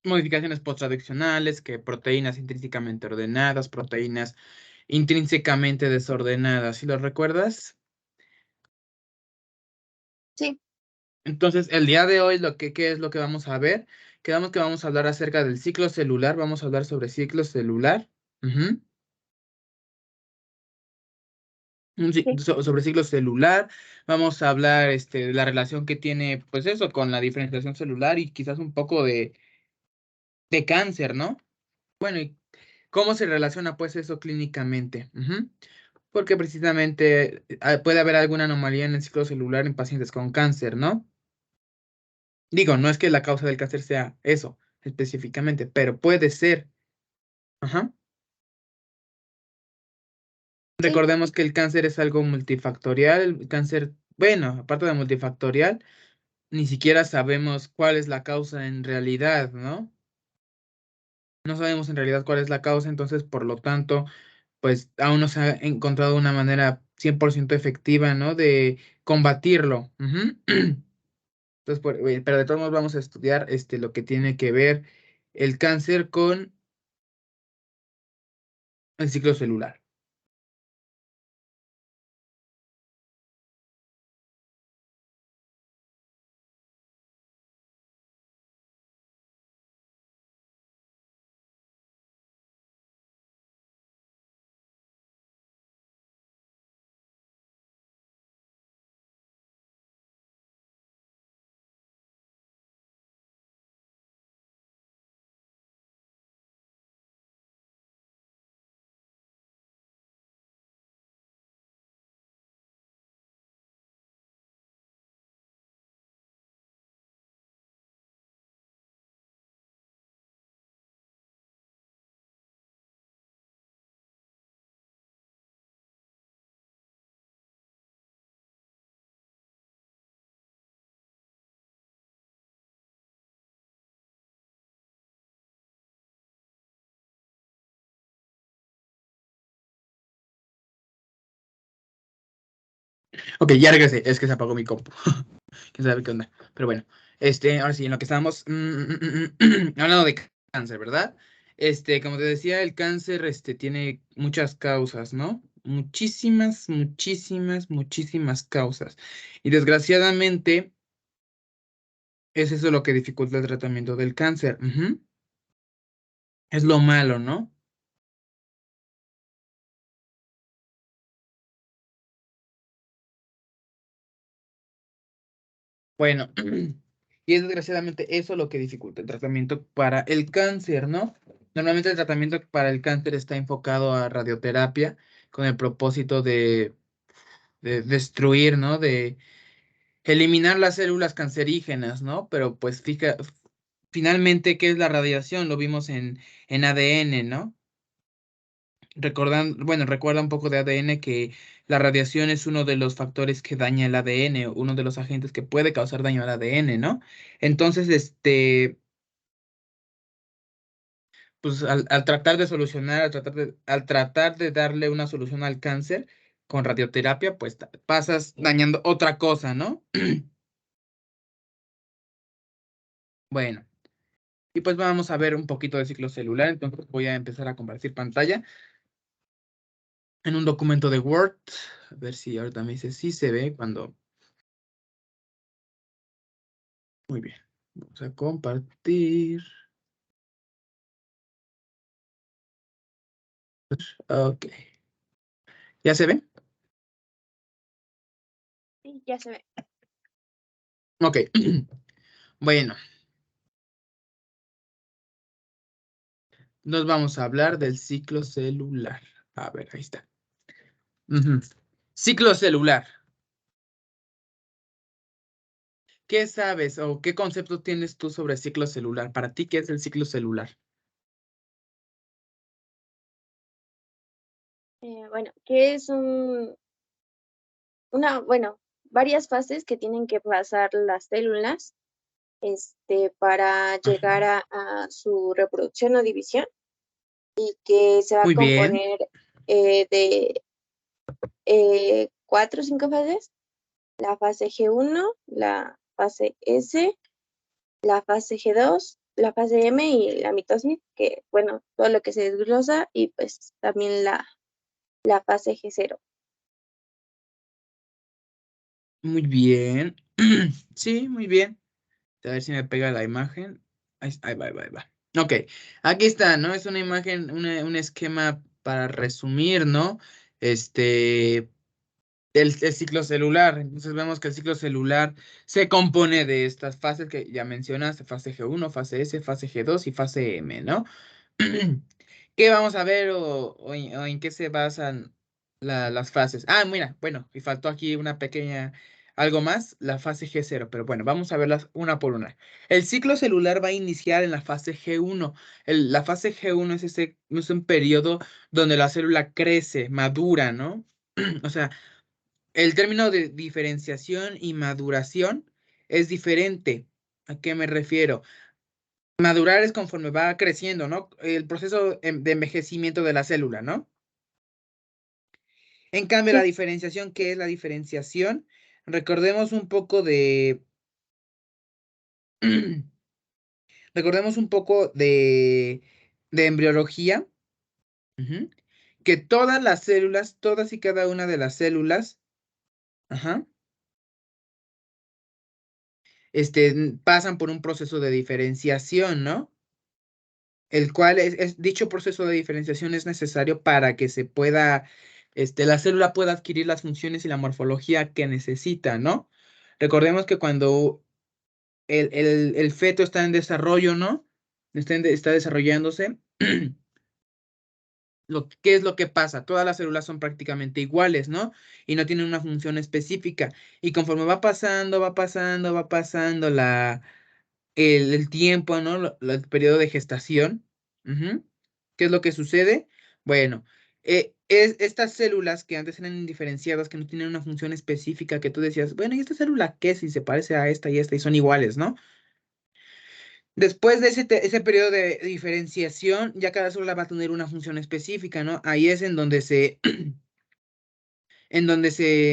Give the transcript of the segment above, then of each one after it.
modificaciones post-traduccionales, que proteínas intrínsecamente ordenadas, proteínas intrínsecamente desordenadas. ¿Sí lo recuerdas? Sí. Entonces, el día de hoy, ¿qué es lo que vamos a ver? Quedamos que vamos a hablar acerca del ciclo celular. Vamos a hablar sobre ciclo celular. Ujú. Sí. Sobre ciclo celular. Vamos a hablar de la relación que tiene, pues eso, con la diferenciación celular y quizás un poco de cáncer, ¿no? Bueno, ¿y cómo se relaciona pues eso clínicamente? Ujú. Porque precisamente puede haber alguna anomalía en el ciclo celular en pacientes con cáncer, ¿no? Digo, no es que la causa del cáncer sea eso específicamente, pero puede ser. Ajá. Sí. Recordemos que el cáncer es algo multifactorial. El cáncer, bueno, aparte de multifactorial, ni siquiera sabemos cuál es la causa en realidad, ¿no? No sabemos en realidad cuál es la causa, entonces, por lo tanto, pues aún no se ha encontrado una manera 100% efectiva, ¿no? De combatirlo. Ujú. Entonces, pero de todos modos vamos a estudiar lo que tiene que ver el cáncer con el ciclo celular. Ok, ya regresé, es que se apagó mi compu. ¿Quién sabe qué onda? Pero bueno, ahora sí, en lo que estábamos hablando de cáncer, ¿verdad? Como te decía, el cáncer, tiene muchas causas, ¿no? Muchísimas, muchísimas, muchísimas causas. Y desgraciadamente, es eso lo que dificulta el tratamiento del cáncer. Ujú. Es lo malo, ¿no? Bueno, y es desgraciadamente eso lo que dificulta el tratamiento para el cáncer, ¿no? Normalmente el tratamiento para el cáncer está enfocado a radioterapia con el propósito de destruir, ¿no? De eliminar las células cancerígenas, ¿no? Pero pues finalmente, ¿qué es la radiación? Lo vimos en ADN, ¿no? Bueno, recuerda un poco de ADN que la radiación es uno de los factores que daña el ADN, uno de los agentes que puede causar daño al ADN, ¿no? Entonces, pues al tratar de solucionar, al tratar de darle una solución al cáncer con radioterapia, pues pasas dañando otra cosa, ¿no? Bueno, y pues vamos a ver un poquito de ciclo celular, entonces voy a empezar a compartir pantalla en un documento de Word, a ver si ahorita me dice si se ve cuando... Muy bien, vamos a compartir. Ok, ¿ya se ve? Sí, ya se ve. Ok, bueno, nos vamos a hablar del ciclo celular. A ver, ahí está. Ujú. Ciclo celular. ¿Qué sabes o qué concepto tienes tú sobre ciclo celular? Para ti, ¿qué es el ciclo celular? Bueno, que es bueno, varias fases que tienen que pasar las células, para Ajá. llegar a su reproducción o división, y que se va a Muy bien. componer de 4 o 5 fases: la fase G1, la fase S, la fase G2, la fase M y la mitosis, que bueno, todo lo que se desglosa y pues también la fase G0. Muy bien. Sí, muy bien. A ver si me pega la imagen. Ahí va, ahí va, ahí va. Ok, aquí está, ¿no? Es una imagen, un esquema para resumir, ¿no? Este, el ciclo celular. Entonces vemos que el ciclo celular se compone de estas fases que ya mencionaste, fase G1, fase S, fase G2 y fase M, ¿no? ¿Qué vamos a ver o en qué se basan las fases? Ah, mira, bueno, y faltó aquí una pequeña, algo más, la fase G0, pero bueno, vamos a verlas una por una. El ciclo celular va a iniciar en la fase G1. La fase G1 es un periodo donde la célula crece, madura, ¿no? O sea, el término de diferenciación y maduración es diferente. ¿A qué me refiero? Madurar es conforme va creciendo, ¿no? El proceso de envejecimiento de la célula, ¿no? En cambio, la Sí, diferenciación, ¿qué es la diferenciación? Recordemos un poco de... Recordemos un poco de embriología, ujú, que todas las células, todas y cada una de las células, ajá, pasan por un proceso de diferenciación, ¿no? El cual dicho proceso de diferenciación es necesario para que se pueda, la célula pueda adquirir las funciones y la morfología que necesita, ¿no? Recordemos que cuando el feto está en desarrollo, ¿no? Está desarrollándose. ¿Qué es lo que pasa? Todas las células son prácticamente iguales, ¿no? Y no tienen una función específica. Y conforme va pasando el tiempo, ¿no? El periodo de gestación. Ujú. ¿Qué es lo que sucede? Bueno, estas células que antes eran indiferenciadas, que no tienen una función específica, que tú decías, bueno, ¿y esta célula qué? Si se parece a esta y esta y son iguales, ¿no? Después de ese periodo de diferenciación, ya cada célula va a tener una función específica, ¿no? Ahí es en donde se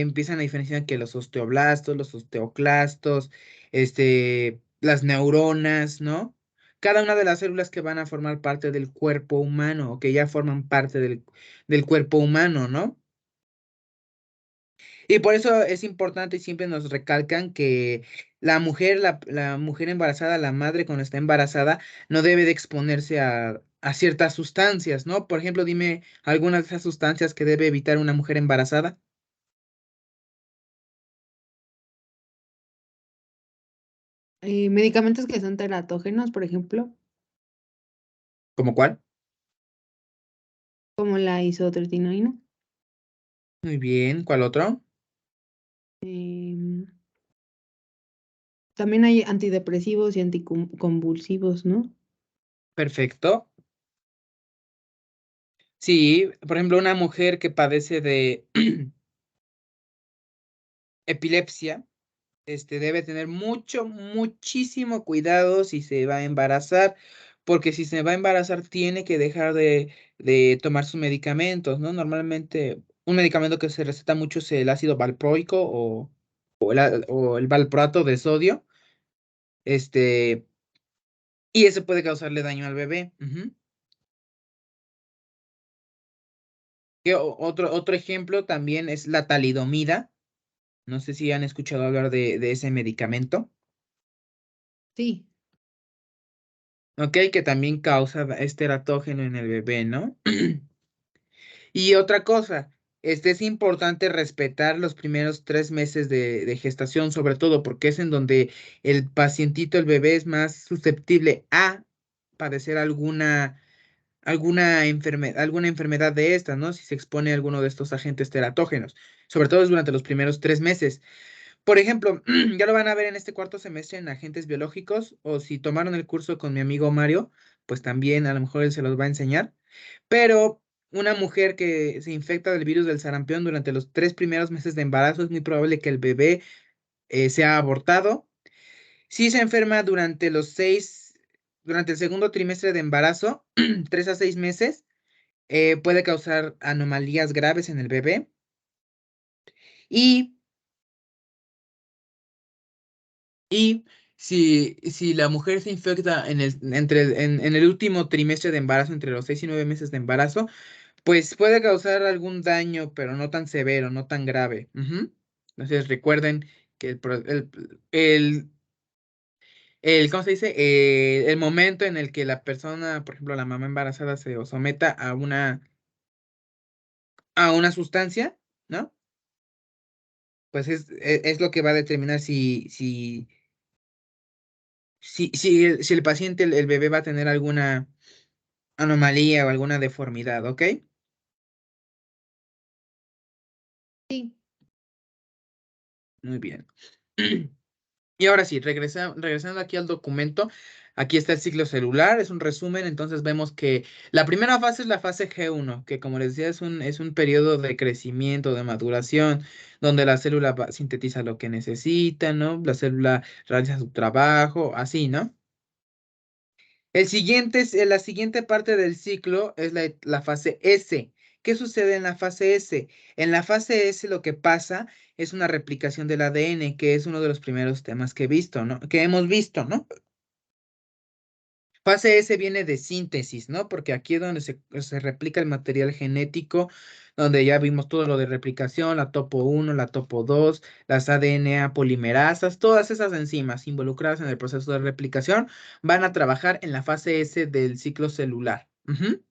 empiezan a diferenciar que los osteoblastos, los osteoclastos, las neuronas, ¿no? Cada una de las células que van a formar parte del cuerpo humano o que ya forman parte del cuerpo humano, ¿no? Y por eso es importante y siempre nos recalcan que la mujer embarazada, la madre cuando está embarazada, no debe de exponerse a ciertas sustancias, ¿no? Por ejemplo, dime algunas de esas sustancias que debe evitar una mujer embarazada. Medicamentos que son teratógenos, por ejemplo, ¿Cómo cuál? como la isotretinoína. Muy bien, ¿cuál otro? Em, También hay antidepresivos y anticonvulsivos, ¿no? Perfecto. Sí, por ejemplo, una mujer que padece de epilepsia, debe tener muchísimo cuidado si se va a embarazar, porque si se va a embarazar tiene que dejar de tomar sus medicamentos, ¿no? Normalmente un medicamento que se receta mucho es el ácido valproico o el valproato de sodio, este, y eso puede causarle daño al bebé. Ujú. Otro ejemplo también es la talidomida. No sé si han escuchado hablar de ese medicamento, Sí. ¿ok? Que también causa este teratógeno en el bebé, ¿no? Y otra cosa, es importante respetar los primeros 3 meses de gestación, sobre todo porque es en donde el pacientito, el bebé, es más susceptible a padecer alguna enfermedad de estas, ¿no? Si se expone a alguno de estos agentes teratógenos, sobre todo es durante los primeros 3 meses. Por ejemplo, ya lo van a ver en este cuarto semestre en agentes biológicos, o si tomaron el curso con mi amigo Mario, pues también a lo mejor él se los va a enseñar. Pero una mujer que se infecta del virus del sarampión durante los 3 primeros meses de embarazo es muy probable que el bebé sea abortado. Si se enferma durante el segundo trimestre de embarazo, 3 a 6 meses, puede causar anomalías graves en el bebé. Y si la mujer se infecta en el último trimestre de embarazo, entre los 6 y 9 meses de embarazo, pues puede causar algún daño, pero no tan severo, no tan grave. Ujú. Entonces recuerden que ¿cómo se dice? El momento en el que la persona, por ejemplo, la mamá embarazada se someta a una sustancia, ¿no? Pues es lo que va a determinar si el paciente, el bebé va a tener alguna anomalía o alguna deformidad, ¿ok? Sí. Muy bien. Y ahora sí, regresando aquí al documento, aquí está el ciclo celular, es un resumen, entonces vemos que la primera fase es la fase G1, que como les decía es un periodo de crecimiento, de maduración, donde la célula sintetiza lo que necesita, ¿no? La célula realiza su trabajo, así, ¿no? La siguiente parte del ciclo es la fase S. ¿Qué sucede en la fase S? En la fase S lo que pasa es una replicación del ADN, que es uno de los primeros temas que he visto, ¿no? Que hemos visto, ¿no? Fase S viene de síntesis, ¿no? Porque aquí es donde se replica el material genético, donde ya vimos todo lo de replicación, la topo 1, la topo 2, las ADNA polimerasas, todas esas enzimas involucradas en el proceso de replicación van a trabajar en la fase S del ciclo celular. Ujú.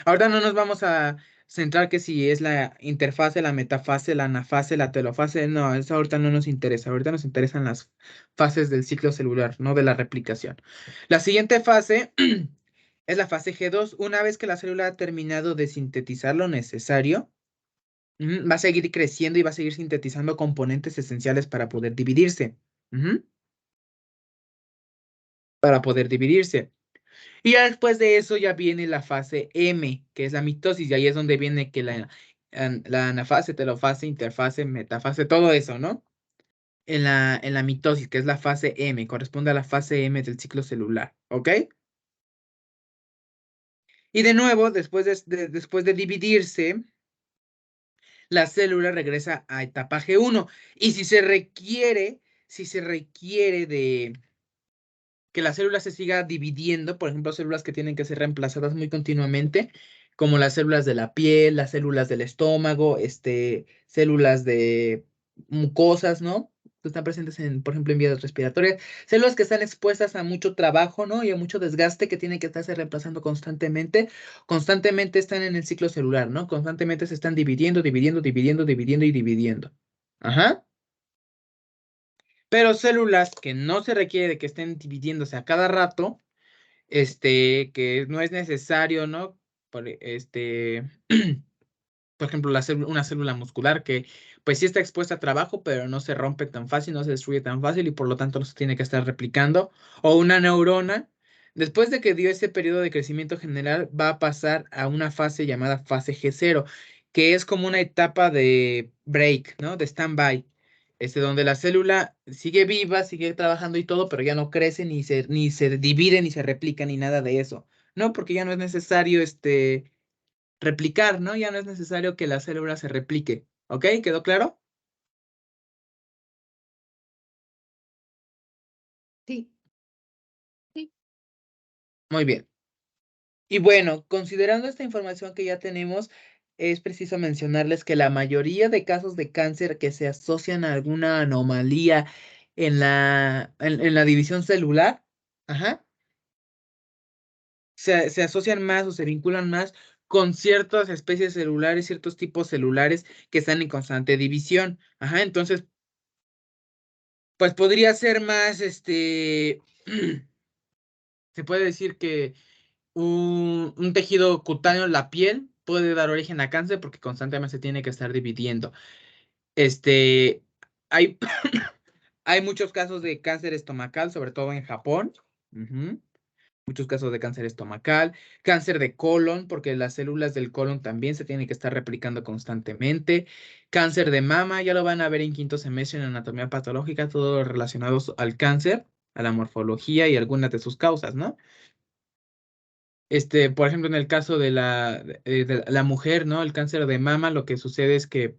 Ahorita no nos vamos a centrar que si es la interfase, la metafase, la anafase, la telofase. No, eso ahorita no nos interesa. Ahorita nos interesan las fases del ciclo celular, no de la replicación. La siguiente fase es la fase G2. Una vez que la célula ha terminado de sintetizar lo necesario, va a seguir creciendo y va a seguir sintetizando componentes esenciales para poder dividirse. Ujú. Para poder dividirse. Y ya después de eso ya viene la fase M, que es la mitosis, y ahí es donde viene que la anafase, telofase, interfase, metafase, todo eso, ¿no? En la mitosis, que es la fase M, corresponde a la fase M del ciclo celular, ¿ok? Y de nuevo, después de dividirse, la célula regresa a etapa G1. Y si se requiere de que la célula se siga dividiendo, por ejemplo, células que tienen que ser reemplazadas muy continuamente, como las células de la piel, las células del estómago, células de mucosas, ¿no? Que están presentes por ejemplo, en vías respiratorias, células que están expuestas a mucho trabajo, ¿no? Y a mucho desgaste que tienen que estarse reemplazando constantemente están en el ciclo celular, ¿no? Constantemente se están dividiendo, dividiendo, dividiendo, dividiendo y dividiendo. Ajá. Pero células que no se requiere de que estén dividiéndose a cada rato, que no es necesario, ¿no? Por ejemplo, una célula muscular que pues sí está expuesta a trabajo, pero no se rompe tan fácil, no se destruye tan fácil y por lo tanto no se tiene que estar replicando. O una neurona, después de que dio ese periodo de crecimiento general, va a pasar a una fase llamada fase G0, que es como una etapa de break, ¿no? De stand-by. Donde la célula sigue viva, sigue trabajando y todo, pero ya no crece, ni se divide, ni se replica, ni nada de eso. ¿No? Porque ya no es necesario replicar, ¿no? Ya no es necesario que la célula se replique. ¿Ok? ¿Quedó claro? Sí. Sí. Muy bien. Y bueno, considerando esta información que ya tenemos, es preciso mencionarles que la mayoría de casos de cáncer que se asocian a alguna anomalía en la división celular, ajá, se asocian más o se vinculan más con ciertas especies celulares, ciertos tipos celulares que están en constante división. Ajá, entonces, pues podría ser más, se puede decir que un tejido cutáneo, la piel, puede dar origen a cáncer porque constantemente se tiene que estar dividiendo. Este, hay, hay muchos casos de cáncer estomacal, sobre todo en Japón. Ujú. Muchos casos de cáncer estomacal, cáncer de colon, porque las células del colon también se tienen que estar replicando constantemente, cáncer de mama, ya lo van a ver en quinto semestre en anatomía patológica, todo relacionado al cáncer, a la morfología y algunas de sus causas, ¿no? Por ejemplo, en el caso de la mujer, ¿no? El cáncer de mama, lo que sucede es que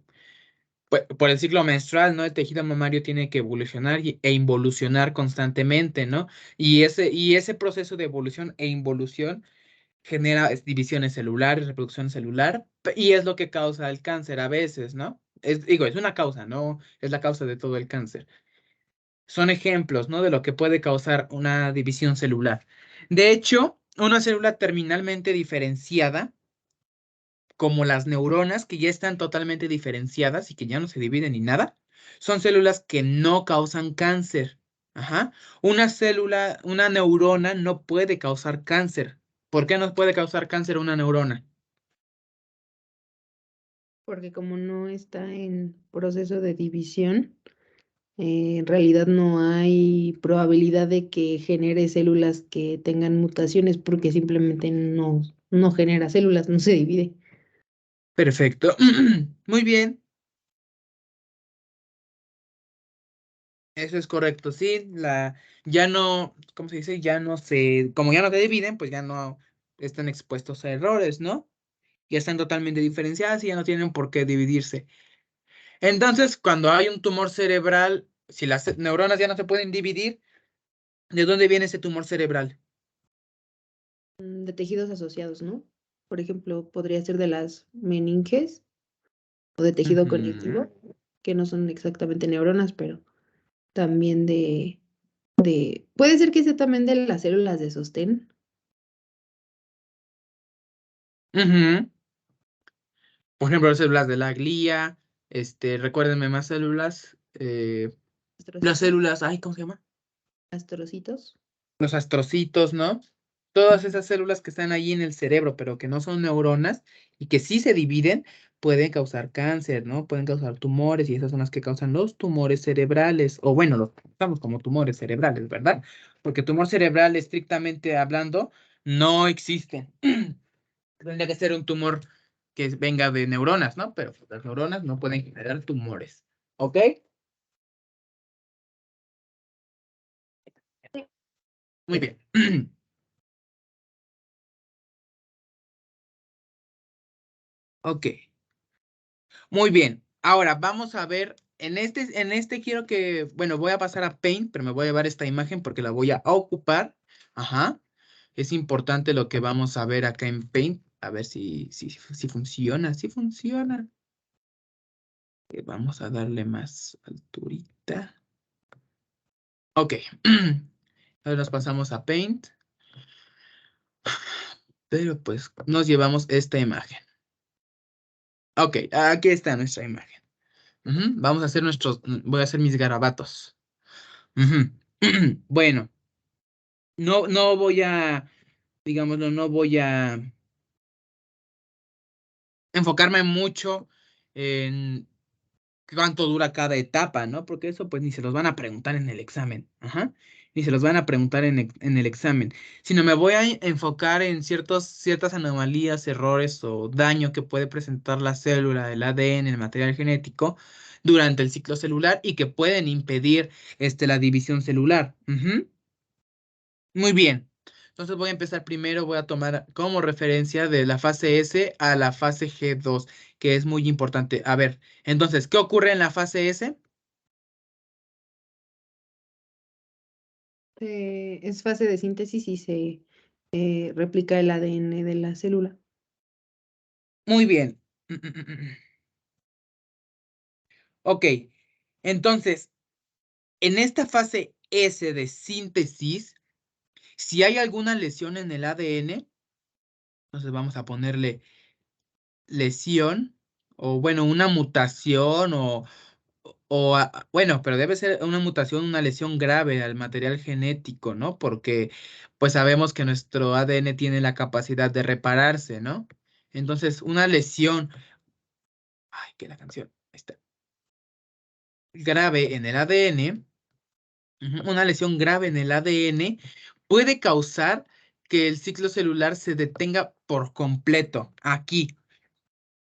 por el ciclo menstrual, ¿no? El tejido mamario tiene que evolucionar e involucionar constantemente, ¿no? Y ese proceso de evolución e involución genera divisiones celulares, reproducción celular, y es lo que causa el cáncer a veces, ¿no? Digo, es una causa, no es la causa de todo el cáncer. Son ejemplos, ¿no? De lo que puede causar una división celular. De hecho, una célula terminalmente diferenciada, como las neuronas, que ya están totalmente diferenciadas y que ya no se dividen ni nada, son células que no causan cáncer. Ajá. Una célula, una neurona no puede causar cáncer. ¿Por qué no puede causar cáncer una neurona? Porque como no está en proceso de división, en realidad no hay probabilidad de que genere células que tengan mutaciones porque simplemente no genera células, no se divide. Perfecto. Muy bien. Eso es correcto, sí, ya no, ¿cómo se dice? Como ya no se dividen, pues ya no están expuestos a errores, ¿no? Ya están totalmente diferenciadas y ya no tienen por qué dividirse. Entonces, cuando hay un tumor cerebral, si las neuronas ya no se pueden dividir, ¿de dónde viene ese tumor cerebral? De tejidos asociados, ¿no? Por ejemplo, podría ser de las meninges o de tejido Ujú, conectivo, que no son exactamente neuronas, pero también puede ser que sea también de las células de sostén. ujú. Por ejemplo, las células de la glía, recuérdenme más células, las Astrocitos, células, ay, ¿cómo se llama? astrocitos. Los astrocitos, ¿no? Todas Ujú. esas células que están ahí en el cerebro, pero que no son neuronas y que sí se dividen, pueden causar cáncer, ¿no? Pueden causar tumores y esas son las que causan los tumores cerebrales, o bueno, los usamos como tumores cerebrales, ¿verdad? Porque tumor cerebral, estrictamente hablando, no existe. Tendría que ser un tumor que venga de neuronas, ¿no? Pero las neuronas no pueden generar tumores, ¿ok? Muy bien. Ok. Muy bien. Ahora vamos a ver. En este quiero que, bueno, voy a pasar a Paint, pero me voy a llevar esta imagen porque la voy a ocupar. Ajá. Es importante lo que vamos a ver acá en Paint. A ver si funciona. Si funciona. Vamos a darle más alturita. Ok. Ahora nos pasamos a Paint. Pero pues nos llevamos esta imagen. Ok, aquí está nuestra imagen. Ujú. Vamos a hacer voy a hacer mis garabatos. Ujú. Bueno, no voy a, digámoslo, no voy a enfocarme mucho en cuánto dura cada etapa, ¿no? Porque eso pues ni se los van a preguntar en el examen. Ajá. Ni se los van a preguntar en el examen. Sino me voy a enfocar en ciertas anomalías, errores o daño que puede presentar la célula, el ADN, el material genético durante el ciclo celular y que pueden impedir la división celular. Ujú. Muy bien. Entonces voy a empezar primero, voy a tomar como referencia de la fase S a la fase G2, que es muy importante. A ver, entonces, ¿qué ocurre en la fase S? Es fase de síntesis y se replica el ADN de la célula. Muy bien. Ok, entonces, en esta fase S de síntesis, si hay alguna lesión en el ADN, entonces vamos a ponerle lesión, o bueno, una mutación, bueno, pero debe ser una mutación, una lesión grave al material genético, ¿no? Porque pues sabemos que nuestro ADN tiene la capacidad de repararse, ¿no? Entonces, una lesión, ay, que la canción está grave en el ADN, una lesión grave en el ADN puede causar que el ciclo celular se detenga por completo aquí.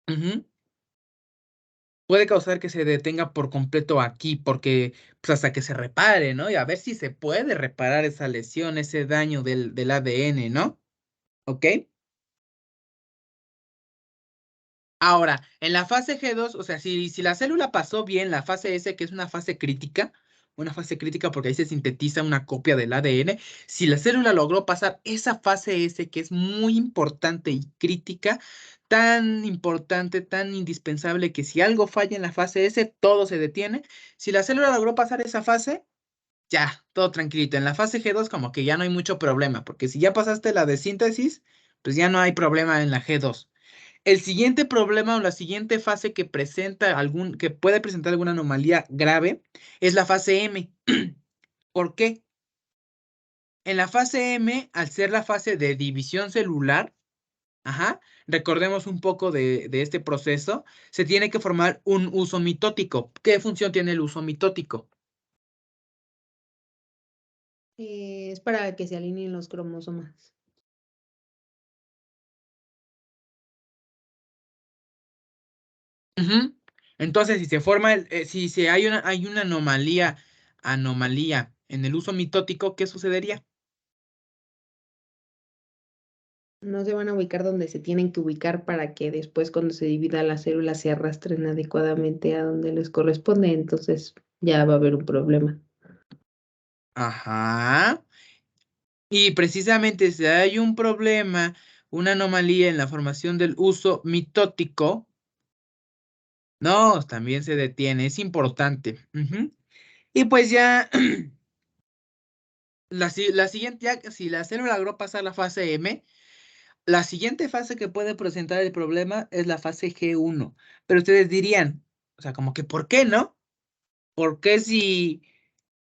Ujú. Puede causar que se detenga por completo aquí, porque pues hasta que se repare, ¿no? Y a ver si se puede reparar esa lesión, ese daño del ADN, ¿no? ¿Ok? Ahora, en la fase G2, o sea, si la célula pasó bien la fase S, que es una fase crítica porque ahí se sintetiza una copia del ADN, si la célula logró pasar esa fase S, que es muy importante y crítica, tan importante, tan indispensable, que si algo falla en la fase S, todo se detiene. Si la célula logró pasar esa fase, ya, todo tranquilito. En la fase G2 como que ya no hay mucho problema, porque si ya pasaste la de síntesis, pues ya no hay problema en la G2. El siguiente problema o la siguiente fase que que puede presentar alguna anomalía grave es la fase M. ¿Por qué? En la fase M, al ser la fase de división celular, ajá, recordemos un poco de este proceso, se tiene que formar un uso mitótico. ¿Qué función tiene el uso mitótico? Es para que se alineen los cromosomas. Ujú. Entonces, si se forma, si hay una anomalía en el uso mitótico, ¿qué sucedería? No se van a ubicar donde se tienen que ubicar para que después cuando se divida la célula se arrastren adecuadamente a donde les corresponde, entonces ya va a haber un problema. Ajá. Y precisamente si hay un problema, una anomalía en la formación del uso mitótico, no, también se detiene, es importante. Ujú. Y pues ya, la siguiente, ya, si la célula logró pasar la fase M, la siguiente fase que puede presentar el problema es la fase G1. Pero ustedes dirían, o sea, como que, ¿por qué no? ¿Por qué si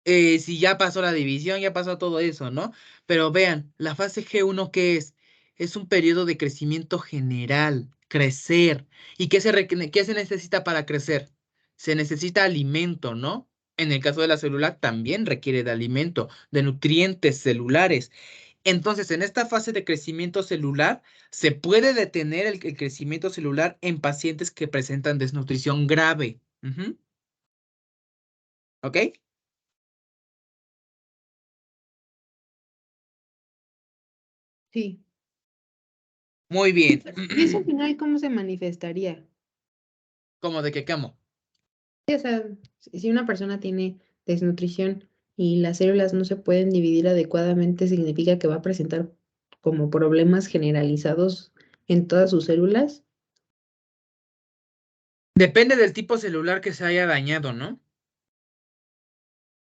ya pasó la división, ya pasó todo eso, ¿no? Pero vean, la fase G1, ¿qué es? Es un periodo de crecimiento general, crecer. ¿Y qué se necesita para crecer? Se necesita alimento, ¿no? En el caso de la célula también requiere de alimento, de nutrientes celulares. Entonces, en esta fase de crecimiento celular, se puede detener el crecimiento celular en pacientes que presentan desnutrición grave. Ujú. ¿Ok? Sí. Muy bien. ¿Y eso al final cómo se manifestaría? ¿Cómo de qué camo? Sí, o sea, si una persona tiene desnutrición y las células no se pueden dividir adecuadamente, significa que va a presentar como problemas generalizados en todas sus células. Depende del tipo celular que se haya dañado, ¿no?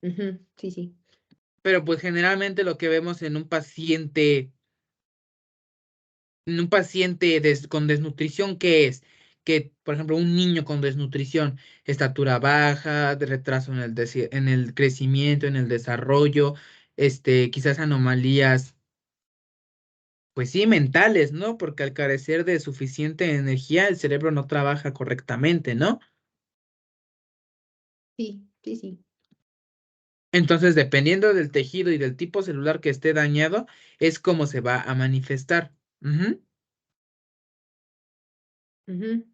Ujú, sí, sí. Pero pues generalmente lo que vemos en un paciente con desnutrición, ¿qué es? Que, por ejemplo, un niño con desnutrición, estatura baja, de retraso en el crecimiento, en el desarrollo, quizás anomalías, pues sí, mentales, ¿no? Porque al carecer de suficiente energía, el cerebro no trabaja correctamente, ¿no? Sí, sí, sí. Entonces, dependiendo del tejido y del tipo celular que esté dañado, es como se va a manifestar. Ujú. Ujú,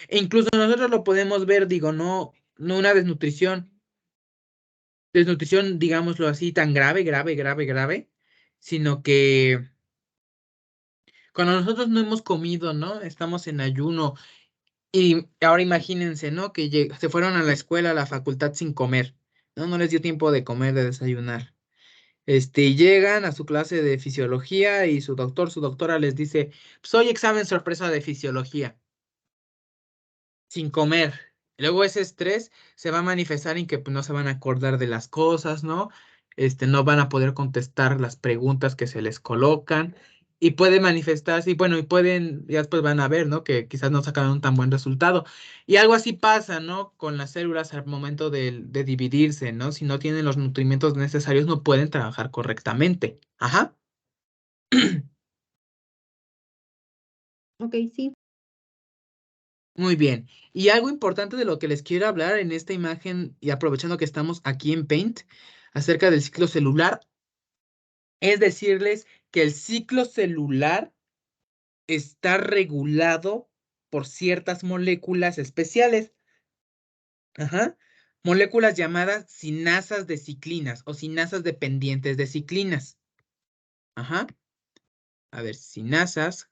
E incluso nosotros lo podemos ver, digo, no una desnutrición, digámoslo así, tan grave, sino que cuando nosotros no hemos comido, ¿no? Estamos en ayuno y ahora imagínense, ¿no? Que se fueron a la escuela, a la facultad sin comer, ¿no? No les dio tiempo de comer, de desayunar. Y llegan a su clase de fisiología y su doctora les dice, pues hoy examen sorpresa de fisiología, sin comer. Luego ese estrés se va a manifestar en que pues, no se van a acordar de las cosas, ¿no? No van a poder contestar las preguntas que se les colocan y puede manifestarse, y bueno, ya después van a ver, ¿no? Que quizás no sacaron un tan buen resultado. Y algo así pasa, ¿no? Con las células al momento de dividirse, ¿no? Si no tienen los nutrimentos necesarios, no pueden trabajar correctamente. Ajá. ok, sí. Muy bien. Y algo importante de lo que les quiero hablar en esta imagen, y aprovechando que estamos aquí en Paint, acerca del ciclo celular, es decirles que el ciclo celular está regulado por ciertas moléculas especiales. Ajá. Moléculas llamadas sinasas de ciclinas o sinasas dependientes de ciclinas. Ajá. A ver, sinasas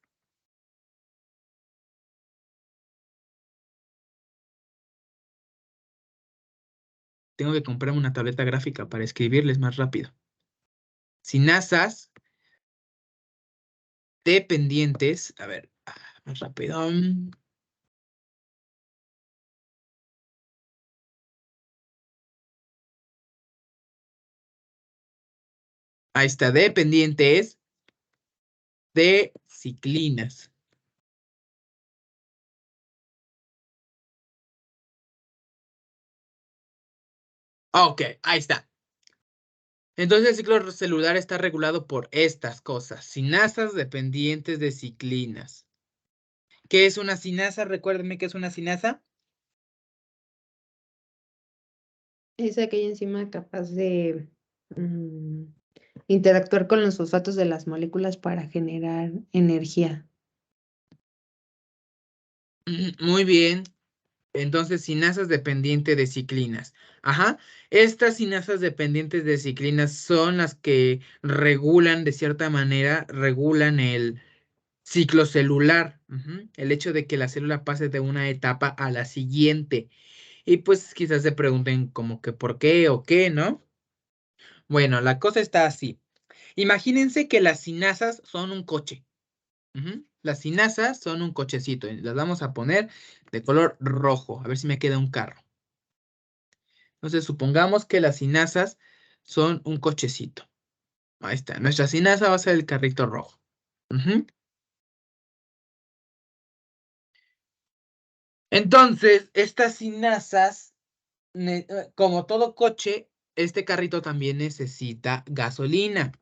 Tengo que comprarme una tableta gráfica para escribirles más rápido. Sinasas dependientes. A ver, más rápido. Ahí está, dependientes de ciclinas. Ok, ahí está. Entonces el ciclo celular está regulado por estas cosas. Sinasas dependientes de ciclinas. ¿Qué es una sinasa? Recuérdenme qué es una sinasa. Es aquella enzima capaz de interactuar con los fosfatos de las moléculas para generar energía. Muy bien. Entonces, sinasas dependientes de ciclinas. Ajá. Estas sinasas dependientes de ciclinas son las que regulan, de cierta manera, regulan el ciclo celular. El hecho de que la célula pase de una etapa a la siguiente. Y pues quizás se pregunten como que por qué o qué, ¿no? Bueno, la cosa está así. Imagínense que las sinasas son un coche. Las sinasas son un cochecito. Y las vamos a poner de color rojo. A ver si me queda un carro. Entonces, supongamos que las sinasas son un cochecito. Ahí está. Nuestra sinasa va a ser el carrito rojo. Entonces, estas sinasas, como todo coche, este carrito también necesita gasolina.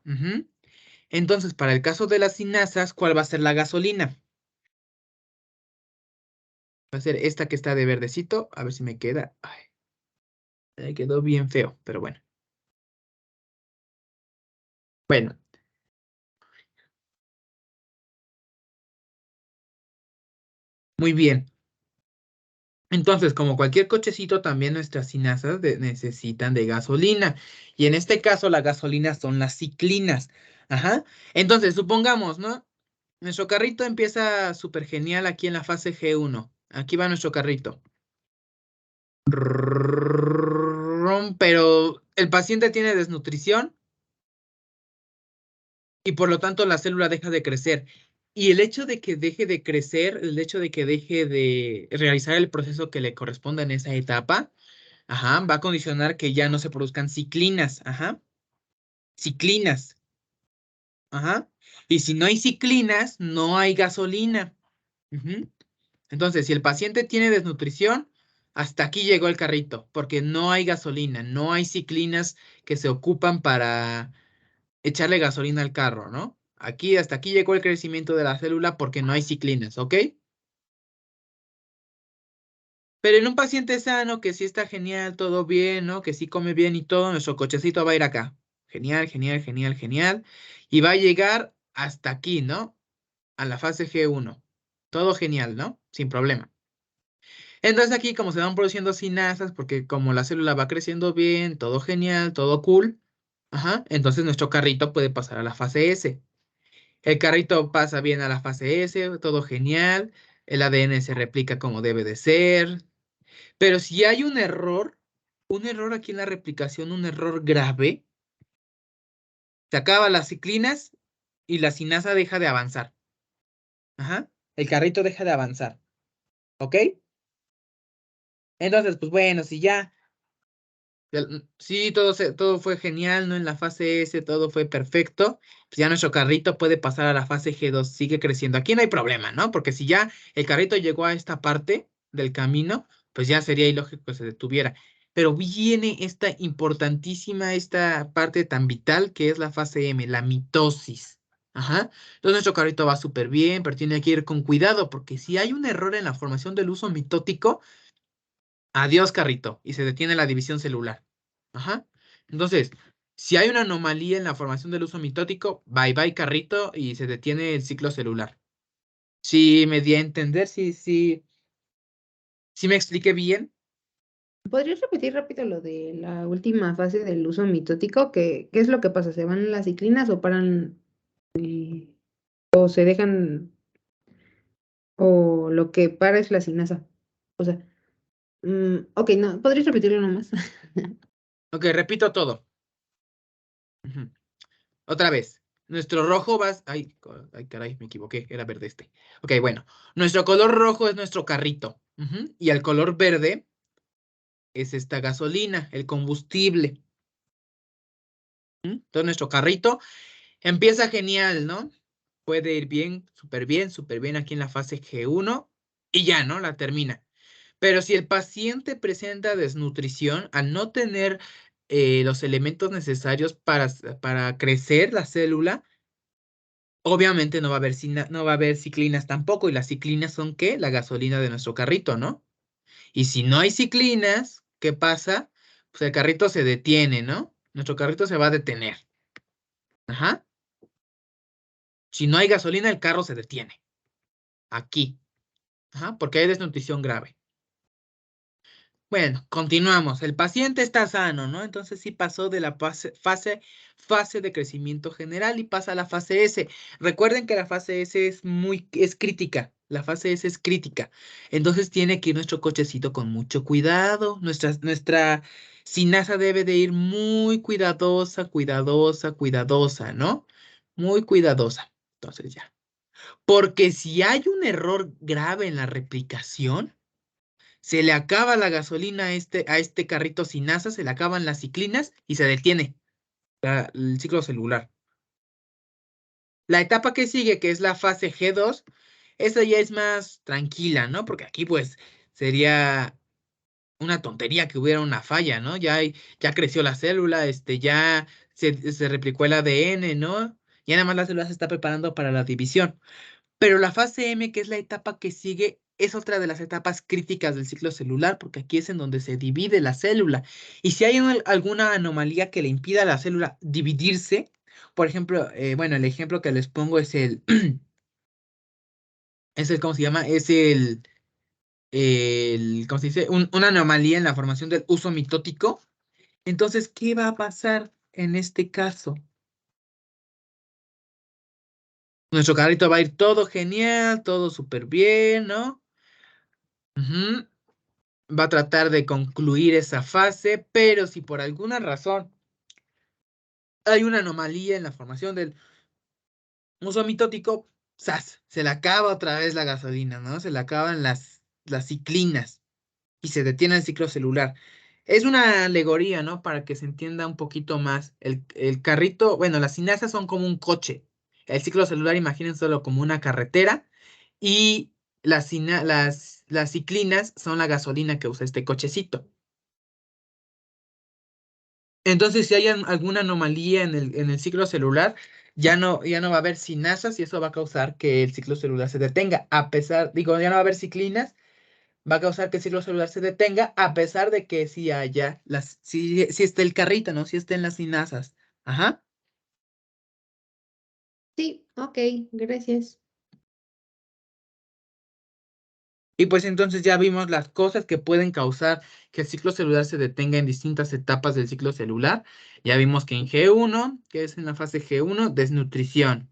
Entonces, para el caso de las sinasas, ¿cuál va a ser la gasolina? Va a ser esta que está de verdecito. A ver si me queda. Ay, me quedó bien feo, pero bueno. Bueno, muy bien. Entonces, como cualquier cochecito, también nuestras sinasas necesitan de gasolina. Y en este caso, la gasolina son las ciclinas. Ajá. Entonces, supongamos, ¿no? Nuestro carrito empieza súper genial aquí en la fase G1. Aquí va nuestro carrito. Pero el paciente tiene desnutrición y por lo tanto la célula deja de crecer. Y el hecho de que deje de crecer, el hecho de que deje de realizar el proceso que le corresponde en esa etapa, ajá, va a condicionar que ya no se produzcan ciclinas, ajá, ciclinas, ajá. Y si no hay ciclinas, no hay gasolina. Entonces, si el paciente tiene desnutrición, hasta aquí llegó el carrito, porque no hay gasolina, no hay ciclinas que se ocupan para echarle gasolina al carro, ¿no? Aquí, hasta aquí llegó el crecimiento de la célula porque no hay ciclinas, ¿ok? Pero en un paciente sano, que sí está genial, todo bien, ¿no? Que sí come bien y todo, nuestro cochecito va a ir acá. Genial, genial, genial, genial. Y va a llegar hasta aquí, ¿no? A la fase G1. Todo genial, ¿no? Sin problema. Entonces aquí, como se van produciendo sinasas, porque como la célula va creciendo bien, todo genial, todo cool, ajá, entonces nuestro carrito puede pasar a la fase S. El carrito pasa bien a la fase S, todo genial, el ADN se replica como debe de ser, pero si hay un error aquí en la replicación, un error grave, se acaban las ciclinas y la sinasa deja de avanzar. Ajá, el carrito deja de avanzar, ¿ok? Entonces, pues bueno, si ya sí, todo fue genial, ¿no? En la fase S todo fue perfecto. Pues ya nuestro carrito puede pasar a la fase G2, sigue creciendo. Aquí no hay problema, ¿no? Porque si ya el carrito llegó a esta parte del camino, pues ya sería ilógico que se detuviera. Pero viene esta importantísima, esta parte tan vital que es la fase M, la mitosis. Ajá. Entonces nuestro carrito va súper bien, pero tiene que ir con cuidado, porque si hay un error en la formación del uso mitótico, adiós, carrito, y se detiene la división celular. Ajá. Entonces, si hay una anomalía en la formación del uso mitótico, bye bye, carrito, y se detiene el ciclo celular. Sí, me di a entender, sí me expliqué bien. ¿Podrías repetir rápido lo de la última fase del uso mitótico? ¿Qué es lo que pasa? ¿Se van las ciclinas o paran o se dejan o lo que para es la sinasa? O sea, ok, no, ¿podrías repetirlo nomás? Ok, repito todo. Ujú. Otra vez. Nuestro rojo va... Ay, caray, me equivoqué. Era verde este. Ok, bueno. Nuestro color rojo es nuestro carrito. Ujú. Y el color verde es esta gasolina, el combustible. Entonces nuestro carrito empieza genial, ¿no? Puede ir bien, súper bien aquí en la fase G1 y ya, ¿no? La termina. Pero si el paciente presenta desnutrición, al no tener los elementos necesarios para crecer la célula, obviamente no va a haber, no va a haber ciclinas tampoco. ¿Y las ciclinas son qué? La gasolina de nuestro carrito, ¿no? Y si no hay ciclinas, ¿qué pasa? Pues el carrito se detiene, ¿no? Nuestro carrito se va a detener. Ajá. Si no hay gasolina, el carro se detiene. Aquí. Ajá, porque hay desnutrición grave. Bueno, continuamos. El paciente está sano, ¿no? Entonces sí pasó de la fase de crecimiento general y pasa a la fase S. Recuerden que la fase S es crítica. La fase S es crítica. Entonces tiene que ir nuestro cochecito con mucho cuidado. Nuestra sinaza debe de ir muy cuidadosa, ¿no? Muy cuidadosa. Entonces ya. Porque si hay un error grave en la replicación, se le acaba la gasolina a este carrito sin asa, se le acaban las ciclinas y se detiene el ciclo celular. La etapa que sigue, que es la fase G2, esa ya es más tranquila, ¿no? Porque aquí pues sería una tontería que hubiera una falla, ¿no? Ya creció la célula, ya se replicó el ADN, ¿no? Ya nada más la célula se está preparando para la división. Pero la fase M, que es la etapa que sigue, es otra de las etapas críticas del ciclo celular, porque aquí es en donde se divide la célula. Y si hay alguna anomalía que le impida a la célula dividirse, por ejemplo, bueno, el ejemplo que les pongo es ¿cómo se llama? Es ¿cómo se dice? Una anomalía en la formación del uso mitótico. Entonces, ¿qué va a pasar en este caso? Nuestro carrito va a ir todo genial, todo súper bien, ¿no? Ujú. Va a tratar de concluir esa fase, pero si por alguna razón hay una anomalía en la formación del uso mitótico, ¡zas! Se le acaba otra vez la gasolina, ¿no? Se le acaban las ciclinas y se detiene el ciclo celular. Es una alegoría, ¿no? Para que se entienda un poquito más. El carrito, bueno, las sinasas son como un coche. El ciclo celular, imagínenselo como una carretera y las ciclinas son la gasolina que usa este cochecito. Entonces, si hay alguna anomalía en el ciclo celular, ya no va a haber sinasas y eso va a causar que el ciclo celular se detenga. Ya no va a haber ciclinas, va a causar que el ciclo celular se detenga, a pesar de que sí esté el carrito, ¿no? Sí estén las sinasas. Ajá. Sí, ok, gracias. Y pues entonces ya vimos las cosas que pueden causar que el ciclo celular se detenga en distintas etapas del ciclo celular. Ya vimos que en G1, que es en la fase G1, desnutrición.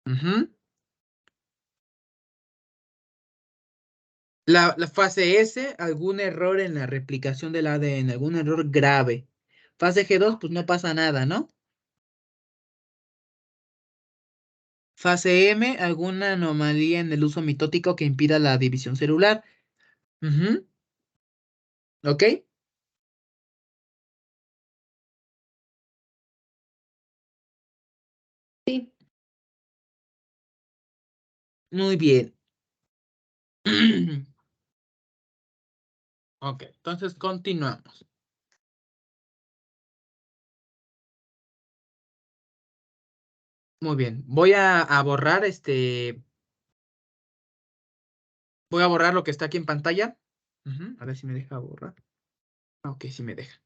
Ujú. La fase S, algún error en la replicación del ADN, algún error grave. Fase G2, pues no pasa nada, ¿no? Fase M, alguna anomalía en el uso mitótico que impida la división celular. Ujú. ¿Ok? Sí, Muy bien. Ok, entonces continuamos. Muy bien. Voy a borrar lo que está aquí en pantalla. Ujú. A ver si me deja borrar. Ok, sí me deja.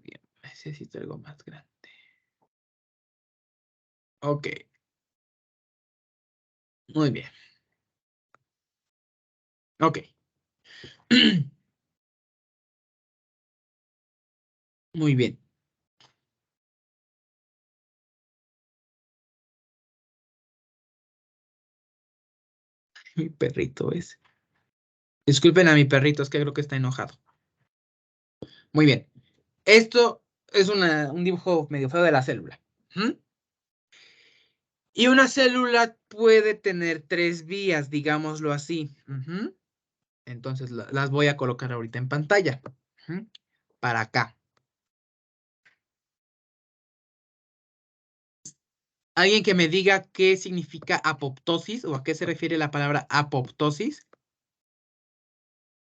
Bien. Necesito algo más grande. Ok, muy bien. Ok. Muy bien. Mi perrito es. Disculpen a mi perrito, es que creo que está enojado. Muy bien. Esto es un dibujo medio feo de la célula. ¿Mm? Y una célula puede tener 3 vías, digámoslo así. Ujú. Entonces las voy a colocar ahorita en pantalla. Ujú. Para acá. ¿Alguien que me diga qué significa apoptosis o a qué se refiere la palabra apoptosis?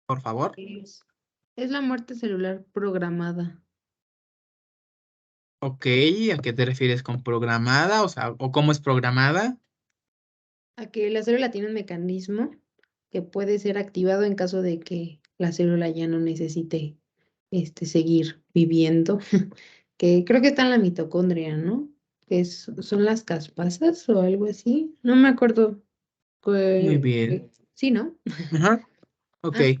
Por favor. Es la muerte celular programada. Ok, ¿a qué te refieres con programada? O sea, ¿o cómo es programada? A que la célula tiene un mecanismo que puede ser activado en caso de que la célula ya no necesite seguir viviendo, que creo que está en la mitocondria, ¿no? Son las caspasas o algo así. No me acuerdo. Muy bien. Sí, ¿no? Ajá. Ok. Ah,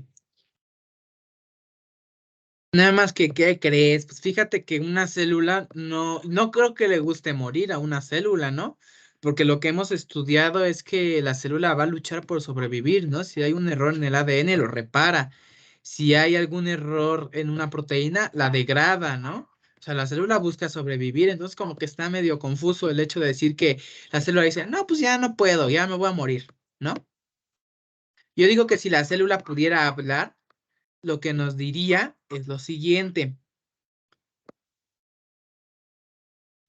Nada más que, ¿qué crees? Pues fíjate que una célula no creo que le guste morir a una célula, ¿no? Porque lo que hemos estudiado es que la célula va a luchar por sobrevivir, ¿no? Si hay un error en el ADN, lo repara. Si hay algún error en una proteína, la degrada, ¿no? O sea, la célula busca sobrevivir, entonces como que está medio confuso el hecho de decir que la célula dice, no, pues ya no puedo, ya me voy a morir, ¿no? Yo digo que si la célula pudiera hablar, lo que nos diría es lo siguiente.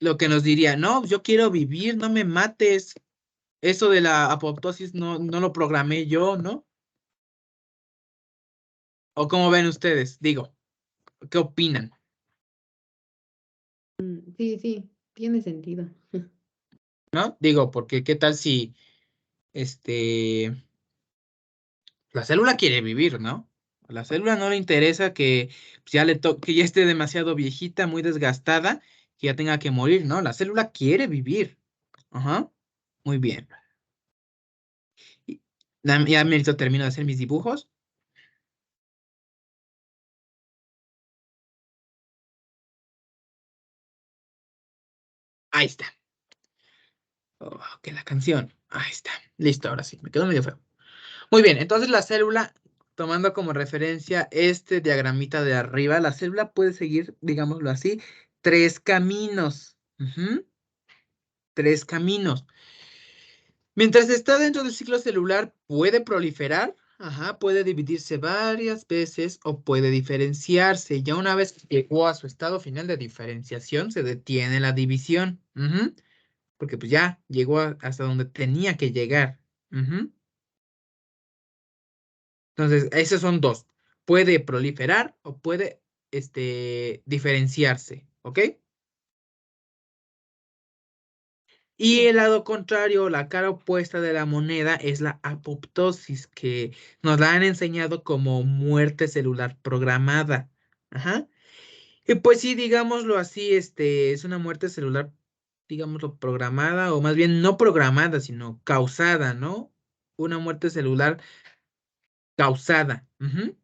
Lo que nos diría, no, yo quiero vivir, no me mates. Eso de la apoptosis no lo programé yo, ¿no? ¿O cómo ven ustedes? Digo, ¿qué opinan? sí, sí, tiene sentido. ¿No? Digo, porque qué tal si este la célula quiere vivir, ¿no? A la célula no le interesa que pues, que ya esté demasiado viejita, muy desgastada, que ya tenga que morir, ¿no? La célula quiere vivir. Ajá. Muy bien. Y- Ya me termino de hacer mis dibujos. Ahí está. Oh, que la canción. Ahí está. Listo, ahora sí. Me quedó medio feo. Muy bien, entonces la célula, tomando como referencia este diagramita de arriba, la célula puede seguir, digámoslo así, 3 caminos. Ujú, 3 caminos. Mientras está dentro del ciclo celular, puede proliferar, ajá, puede dividirse varias veces o puede diferenciarse. Ya una vez que llegó a su estado final de diferenciación, se detiene la división. Ujú, porque pues ya llegó hasta donde tenía que llegar. Ujú. Entonces, esos son dos. Puede proliferar o puede diferenciarse, ¿ok? Y el lado contrario, la cara opuesta de la moneda es la apoptosis, que nos la han enseñado como muerte celular programada. Ajá. Y pues sí, digámoslo así, es una muerte celular, digámoslo, programada, o más bien no programada, sino causada, ¿no? Una muerte celular causada. Ujú.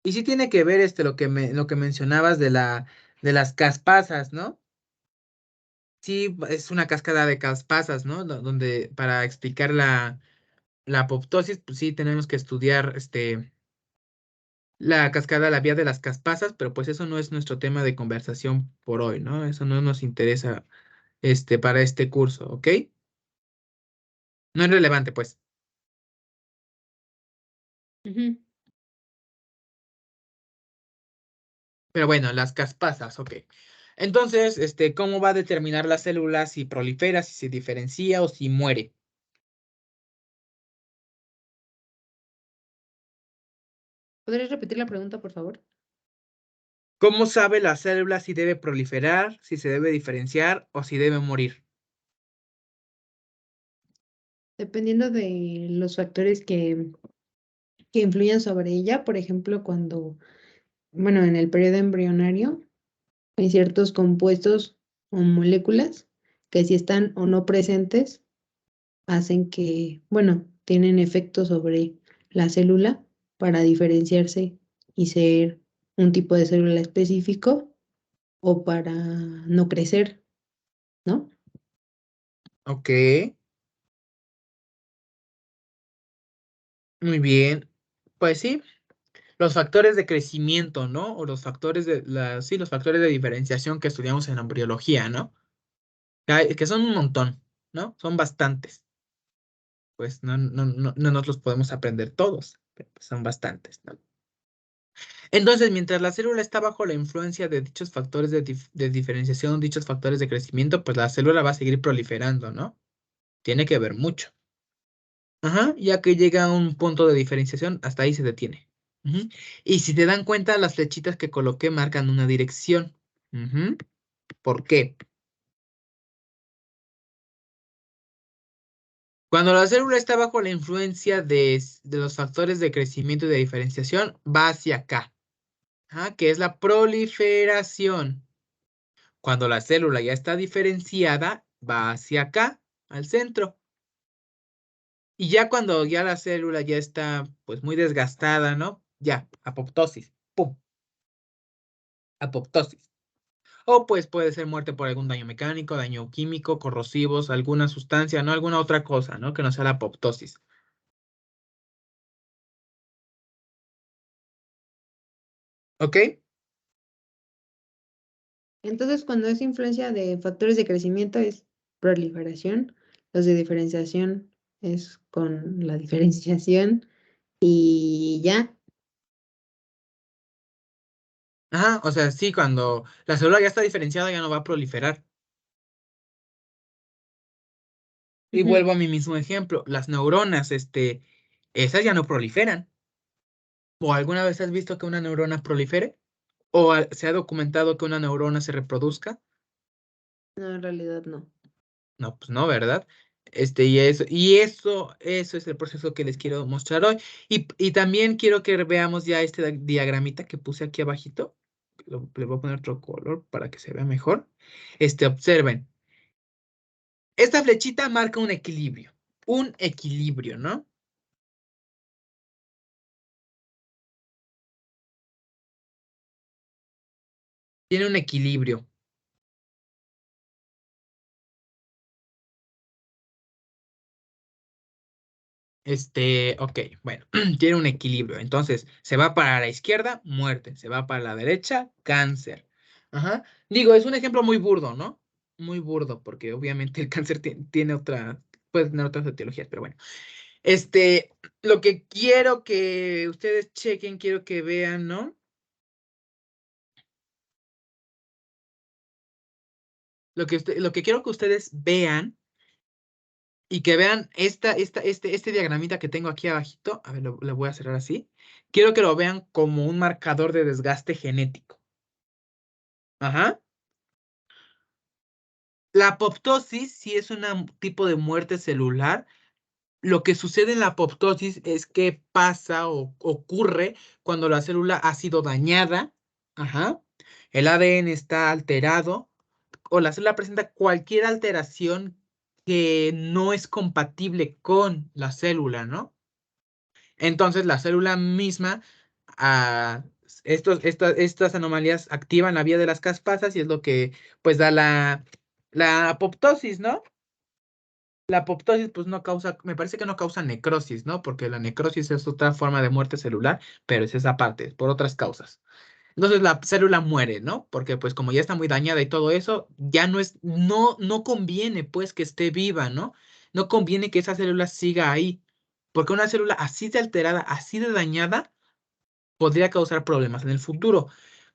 Y sí tiene que ver lo que mencionabas de las caspasas, ¿no? Sí, es una cascada de caspasas, ¿no? Donde para explicar la apoptosis, pues sí tenemos que estudiar la cascada, la vía de las caspasas, pero pues eso no es nuestro tema de conversación por hoy, ¿no? Eso no nos interesa para este curso, ¿ok? No es relevante, pues. Ujú. Pero bueno, las caspasas, ok. Entonces, ¿cómo va a determinar la célula si prolifera, si se diferencia o si muere? ¿Podrías repetir la pregunta, por favor? ¿Cómo sabe la célula si debe proliferar, si se debe diferenciar o si debe morir? Dependiendo de los factores que influyen sobre ella, por ejemplo, bueno, en el periodo embrionario, hay ciertos compuestos o moléculas que si están o no presentes, hacen que, bueno, tienen efecto sobre la célula para diferenciarse y ser un tipo de célula específico o para no crecer, ¿no? Ok, muy bien. Pues sí. los factores de crecimiento, ¿no? O los factores sí, los factores de diferenciación que estudiamos en embriología, ¿no? Que son un montón, ¿no? Son bastantes. Pues no nos los podemos aprender todos, pero pues son bastantes, ¿no? Entonces, mientras la célula está bajo la influencia de dichos factores de diferenciación, dichos factores de crecimiento, pues la célula va a seguir proliferando, ¿no? Tiene que ver mucho. Ajá, ya que llega a un punto de diferenciación, hasta ahí se detiene. Ujú. Y si te dan cuenta, las flechitas que coloqué marcan una dirección. Ujú. ¿Por qué? Cuando la célula está bajo la influencia de los factores de crecimiento y de diferenciación, va hacia acá, ajá, que es la proliferación. Cuando la célula ya está diferenciada, va hacia acá, al centro. Y ya cuando ya la célula ya está pues muy desgastada, ¿no? Ya, apoptosis. ¡Pum! Apoptosis. O pues puede ser muerte por algún daño mecánico, daño químico, corrosivos, alguna sustancia, ¿no? Alguna otra cosa, ¿no? Que no sea la apoptosis. ¿Ok? Entonces, cuando es influencia de factores de crecimiento es proliferación, los de diferenciación es con la diferenciación y ya. Ajá, o sea, sí, cuando la célula ya está diferenciada ya no va a proliferar. Y Ujú. vuelvo a mi mismo ejemplo, las neuronas, esas ya no proliferan. ¿O alguna vez has visto que una neurona prolifere? ¿O se ha documentado que una neurona se reproduzca? No, en realidad no. No, pues no, ¿verdad? Y eso es el proceso que les quiero mostrar hoy. Y también quiero que veamos ya este diagramita que puse aquí abajito. Le voy a poner otro color para que se vea mejor. Observen. Esta flechita marca un equilibrio. Un equilibrio, ¿no? Tiene un equilibrio. Ok, bueno, tiene un equilibrio. Entonces, se va para la izquierda, muerte. Se va para la derecha, cáncer. Ajá. Digo, es un ejemplo muy burdo, ¿no? Muy burdo, porque obviamente el cáncer tiene puede tener otras etiologías, pero bueno. Lo que quiero que ustedes chequen, quiero que vean, ¿no? Lo que quiero que ustedes vean y que vean este diagramita que tengo aquí abajito, a ver, lo voy a cerrar así. Quiero que lo vean como un marcador de desgaste genético. Ajá. La apoptosis sí es un tipo de muerte celular. Lo que sucede en la apoptosis es que pasa o ocurre cuando la célula ha sido dañada, ajá, el ADN está alterado o la célula presenta cualquier alteración que no es compatible con la célula, ¿no? Entonces la célula misma, ah, estas anomalías activan la vía de las caspasas y es lo que pues da la apoptosis, ¿no? La apoptosis pues no causa, me parece que no causa necrosis, ¿no? Porque la necrosis es otra forma de muerte celular, pero es esa parte, por otras causas. Entonces la célula muere, ¿no? Porque pues como ya está muy dañada y todo eso, ya no conviene pues que esté viva, ¿no? No conviene que esa célula siga ahí, porque una célula así de alterada, así de dañada, podría causar problemas en el futuro.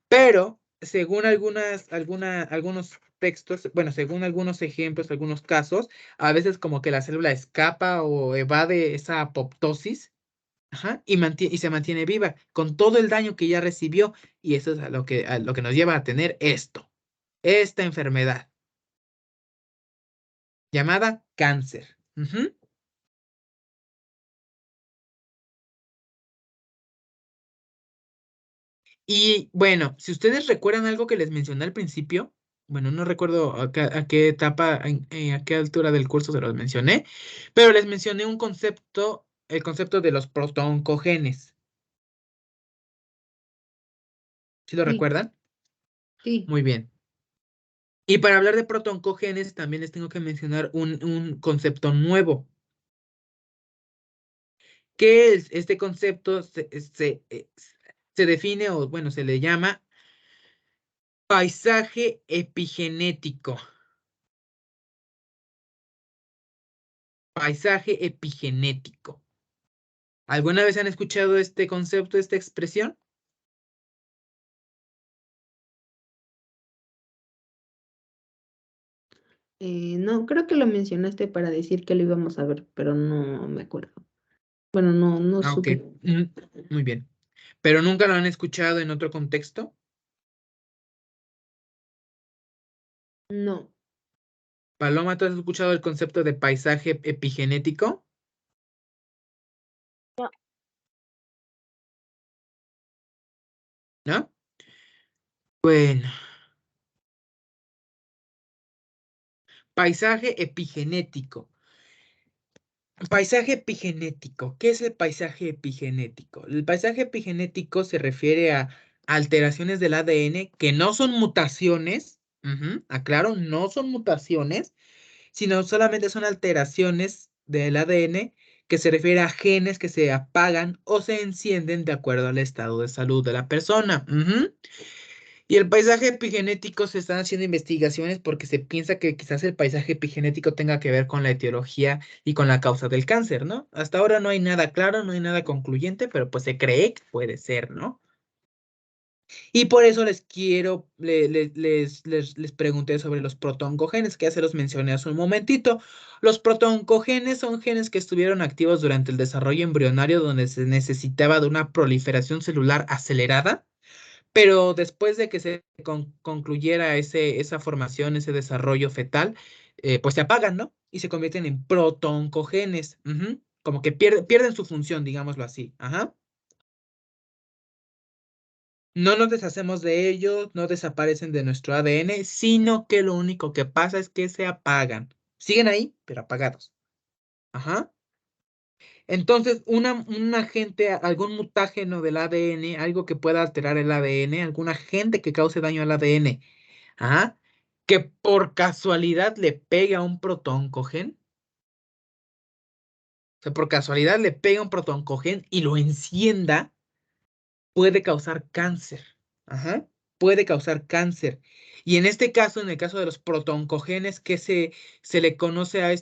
Pero según algunos textos, bueno, según algunos ejemplos, algunos casos, a veces como que la célula escapa o evade esa apoptosis. Ajá, y se mantiene viva con todo el daño que ya recibió. Y eso es a lo que nos lleva a tener esta enfermedad llamada cáncer. Ujú. Y bueno, si ustedes recuerdan algo que les mencioné al principio, bueno, no recuerdo a qué etapa, a qué altura del curso se los mencioné, pero les mencioné un concepto, el concepto de los protooncogenes. ¿Sí lo Sí, recuerdan? sí. Muy bien. Y para hablar de protooncogenes, también les tengo que mencionar un concepto nuevo. ¿Qué es este concepto? se define o, bueno, se le llama paisaje epigenético. Paisaje epigenético. ¿Alguna vez han escuchado este concepto, esta expresión? No, creo que lo mencionaste para decir que lo íbamos a ver, pero no me acuerdo. Bueno, no Ah, ok. supe. Muy bien. ¿Pero nunca lo han escuchado en otro contexto? No, Paloma, ¿tú has escuchado el concepto de paisaje epigenético? No, ¿No? Bueno, paisaje epigenético. Paisaje epigenético. ¿Qué es el paisaje epigenético? El paisaje epigenético se refiere a alteraciones del ADN que no son mutaciones. Aclaro, no son mutaciones, sino solamente son alteraciones del ADN que se refiere a genes que se apagan o se encienden de acuerdo al estado de salud de la persona. Y el paisaje epigenético se están haciendo investigaciones porque se piensa que quizás el paisaje epigenético tenga que ver con la etiología y con la causa del cáncer, ¿no? Hasta ahora no hay nada claro, no hay nada concluyente, pero pues se cree que puede ser, ¿no? Y por eso les quiero, les pregunté sobre los protoncogenes, que ya se los mencioné hace un momentito. Los protoncogenes son genes que estuvieron activos durante el desarrollo embrionario donde se necesitaba de una proliferación celular acelerada, pero después de que se concluyera esa formación, ese desarrollo fetal, pues se apagan, ¿no? Y se convierten en protoncogenes. Como que pierden su función, digámoslo así. Ajá. No nos deshacemos de ellos, no desaparecen de nuestro ADN, sino que lo único que pasa es que se apagan. Siguen ahí, pero apagados. Ajá. Entonces, un agente, algún mutágeno del ADN, algo que pueda alterar el ADN, algún agente que cause daño al ADN, ajá, que por casualidad le pega a un protoncogen, o sea, por casualidad le pega un protoncogen y lo encienda, puede causar cáncer. Ajá, puede causar cáncer. Y en este caso, en el caso de los protoncogenes, que se le conoce a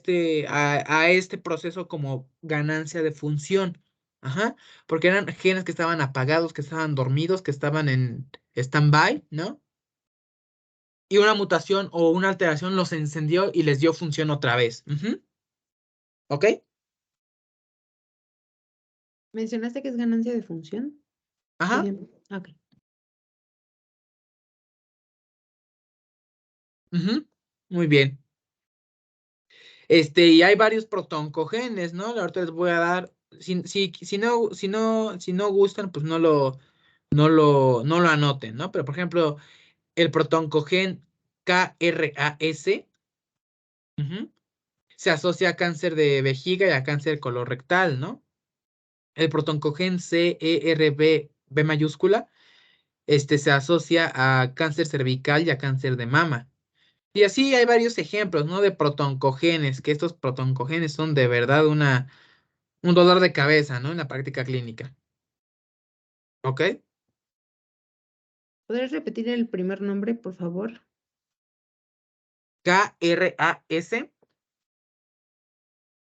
este proceso como ganancia de función. Ajá, porque eran genes que estaban apagados, que estaban dormidos, que estaban en stand-by, ¿no? Y una mutación o una alteración los encendió y les dio función otra vez. ¿Ok? ¿mencionaste que es ganancia de función? Ajá. Dije, ok. Muy bien. Y hay varios protoncogenes, ¿no? Ahorita les voy a dar, si no gustan, pues no lo anoten, ¿no? Pero por ejemplo, el protoncogen KRAS se asocia a cáncer de vejiga y a cáncer colorectal, ¿no? El protoncogen CERB mayúscula, se asocia a cáncer cervical y a cáncer de mama. Y así hay varios ejemplos, ¿no? De protoncogenes, que estos protoncogenes son de verdad un dolor de cabeza, ¿no? En la práctica clínica. ¿Ok? ¿Podrías repetir el primer nombre, por favor? KRAS,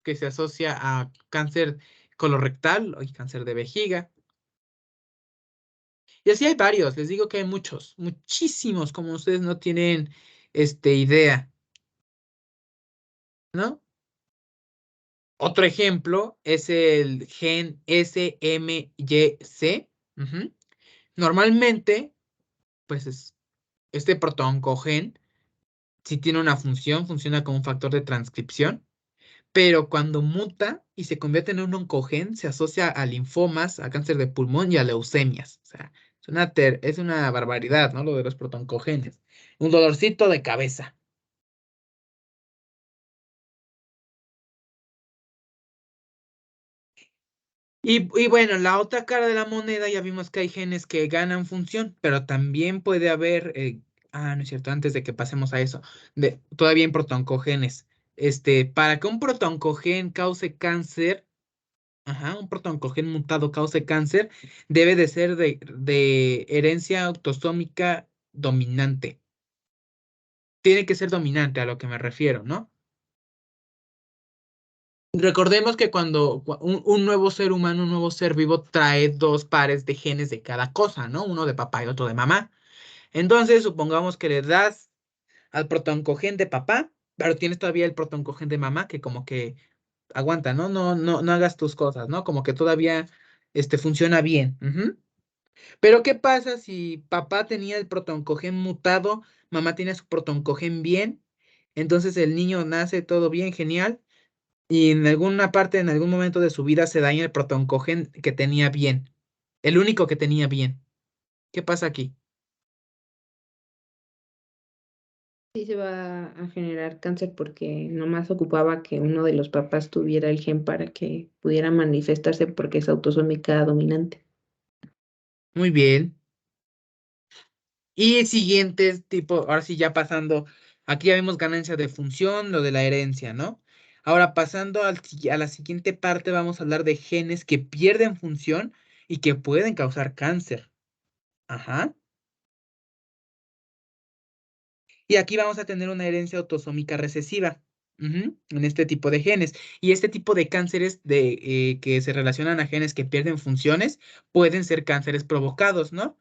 que se asocia a cáncer colorectal y cáncer de vejiga. Y así hay varios, les digo que hay muchos, muchísimos, como ustedes no tienen idea, ¿no? Otro ejemplo es el gen SMYC. Normalmente, pues este protoncogen, si tiene una función, funciona como un factor de transcripción, pero cuando muta y se convierte en un oncogen, se asocia a linfomas, a cáncer de pulmón y a leucemias. O sea, es una barbaridad, ¿no? Lo de los protoncogenes. Un dolorcito de cabeza. Y bueno, la otra cara de la moneda ya vimos que hay genes que ganan función, pero también puede haber, no es cierto, antes de que pasemos a eso, todavía en protoncogenes. Para que un protoncogen cause cáncer, ajá, un protoncogen mutado cause cáncer, debe de ser de herencia autosómica dominante. Tiene que ser dominante, a lo que me refiero, ¿no? Recordemos que cuando un nuevo ser humano, un nuevo ser vivo, trae dos pares de genes de cada cosa, ¿no? Uno de papá y otro de mamá. Entonces, supongamos que le das al protoncogen de papá, pero tienes todavía el protoncogen de mamá, que como que aguanta, ¿no? No hagas tus cosas, ¿no? Como que todavía funciona bien. Ujú. Pero ¿qué pasa si papá tenía el protoncogen mutado, mamá tiene su protoncogen bien? Entonces el niño nace todo bien, genial, y en alguna parte, en algún momento de su vida se daña el protoncogen que tenía bien, el único que tenía bien. ¿Qué pasa aquí? Sí se va a generar cáncer porque nomás ocupaba que uno de los papás tuviera el gen para que pudiera manifestarse porque es autosómica dominante. Muy bien. Y el siguiente tipo, ahora sí ya pasando, aquí ya vemos ganancia de función, lo de la herencia, ¿no? Ahora pasando a la siguiente parte vamos a hablar de genes que pierden función y que pueden causar cáncer. Ajá. Y aquí vamos a tener una herencia autosómica recesiva. En este tipo de genes. Y este tipo de cánceres que se relacionan a genes que pierden funciones pueden ser cánceres provocados, ¿no?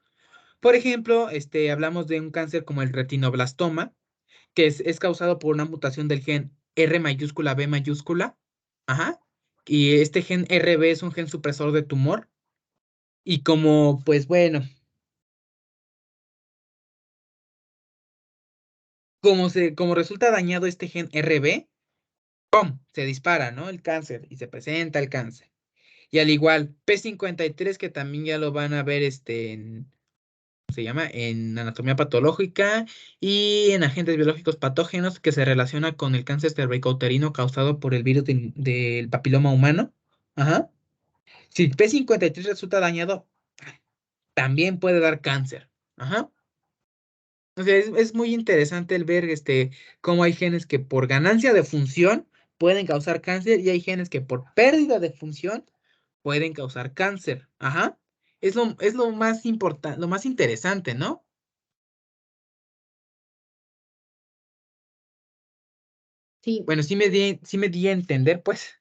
Por ejemplo, hablamos de un cáncer como el retinoblastoma, que es causado por una mutación del gen R mayúscula B mayúscula. Ajá. Y este gen RB es un gen supresor de tumor. Y como, pues bueno, como resulta dañado este gen RB, ¡pum! Se dispara, ¿no? El cáncer y se presenta el cáncer. Y al igual, P53, que también ya lo van a ver ¿cómo se llama? En anatomía patológica y en agentes biológicos patógenos que se relaciona con el cáncer cervicouterino causado por el virus del papiloma humano. Ajá. Si P53 resulta dañado, también puede dar cáncer. Ajá. O sea, es muy interesante el ver cómo hay genes que por ganancia de función pueden causar cáncer y hay genes que por pérdida de función pueden causar cáncer. Ajá. Es lo más importante, lo más interesante, ¿no? Sí, Bueno, sí me di a entender, pues.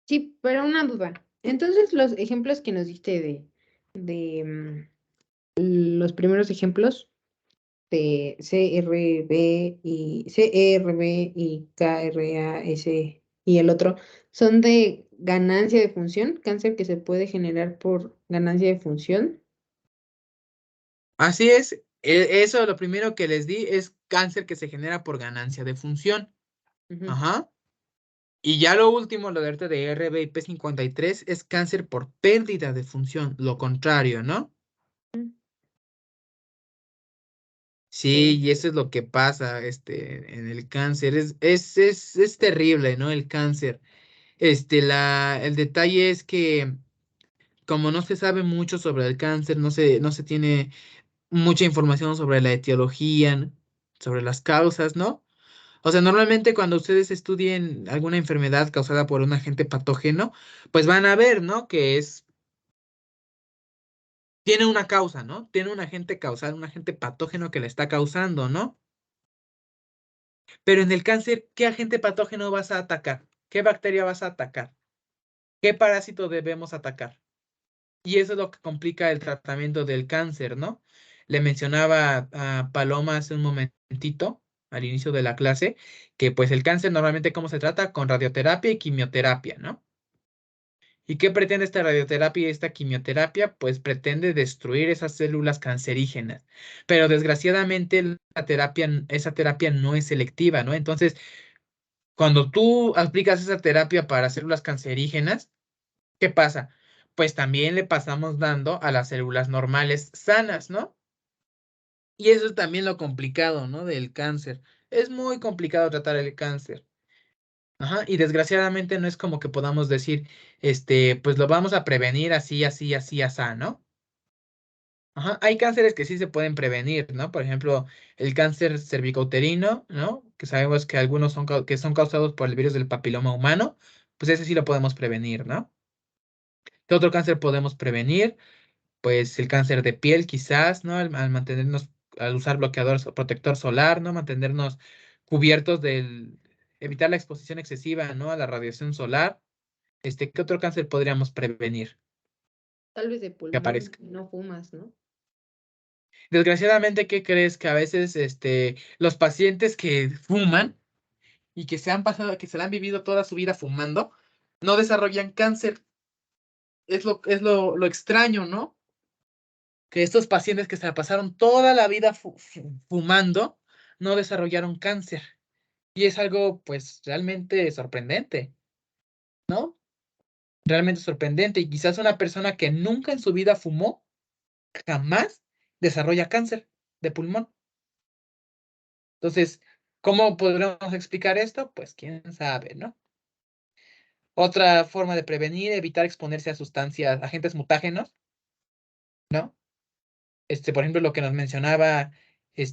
sí, pero una duda. Entonces, los ejemplos que nos diste de los primeros ejemplos de CRB y KRAS y el otro, ¿son de ganancia de función? ¿Cáncer que se puede generar por ganancia de función? Así es. Eso lo primero que les di es cáncer que se genera por ganancia de función. Ujú. Ajá. Y ya lo último, lo de ahorita de RB y P53 es cáncer por pérdida de función, lo contrario, ¿no? Sí, Ok. y eso es lo que pasa, en el cáncer. Es terrible, ¿no? El cáncer. El detalle es que como no se sabe mucho sobre el cáncer, no se tiene mucha información sobre la etiología, sobre las causas, ¿no? O sea, normalmente cuando ustedes estudien alguna enfermedad causada por un agente patógeno, pues van a ver, ¿no? Tiene una causa, ¿no? Tiene un agente causal, un agente patógeno que le está causando, ¿no? Pero en el cáncer, ¿qué agente patógeno vas a atacar? ¿Qué bacteria vas a atacar? ¿Qué parásito debemos atacar? Y eso es lo que complica el tratamiento del cáncer, ¿no? Le mencionaba a Paloma hace un momentito, al inicio de la clase, que pues el cáncer normalmente cómo se trata con radioterapia y quimioterapia, ¿no? ¿Y qué pretende esta radioterapia y esta quimioterapia? Pues pretende destruir esas células cancerígenas. Pero desgraciadamente esa terapia no es selectiva, ¿no? Entonces, cuando tú aplicas esa terapia para células cancerígenas, ¿qué pasa? Pues también le pasamos dando a las células normales sanas, ¿no? Y eso es también lo complicado, ¿no? Del cáncer. Es muy complicado tratar el cáncer. Ajá, y desgraciadamente no es como que podamos decir, pues lo vamos a prevenir así, así, así, así, ¿no? Ajá, hay cánceres que sí se pueden prevenir, ¿no? Por ejemplo, el cáncer cervicouterino, ¿no? Que sabemos que algunos que son causados por el virus del papiloma humano, pues ese sí lo podemos prevenir, ¿no? ¿Qué otro cáncer podemos prevenir? Pues el cáncer de piel quizás, ¿no? Al mantenernos, al usar bloqueador protector solar, ¿no? Mantenernos cubiertos evitar la exposición excesiva, ¿no? A la radiación solar. ¿Qué otro cáncer podríamos prevenir Tal vez de que pulmón, aparezca? no fumas, ¿no? Desgraciadamente, ¿qué crees? Que a veces, los pacientes que fuman y que que se la han vivido toda su vida fumando, no desarrollan cáncer. Es lo extraño, ¿no? Que estos pacientes que se la pasaron toda la vida fumando no desarrollaron cáncer. Y es algo, pues, realmente sorprendente, ¿no? Realmente sorprendente. Y quizás una persona que nunca en su vida fumó, jamás desarrolla cáncer de pulmón. Entonces, ¿cómo podríamos explicar esto? Pues quién sabe, ¿no? Otra forma de prevenir, evitar exponerse a sustancias, agentes mutágenos, ¿no? Por ejemplo, lo que nos mencionaba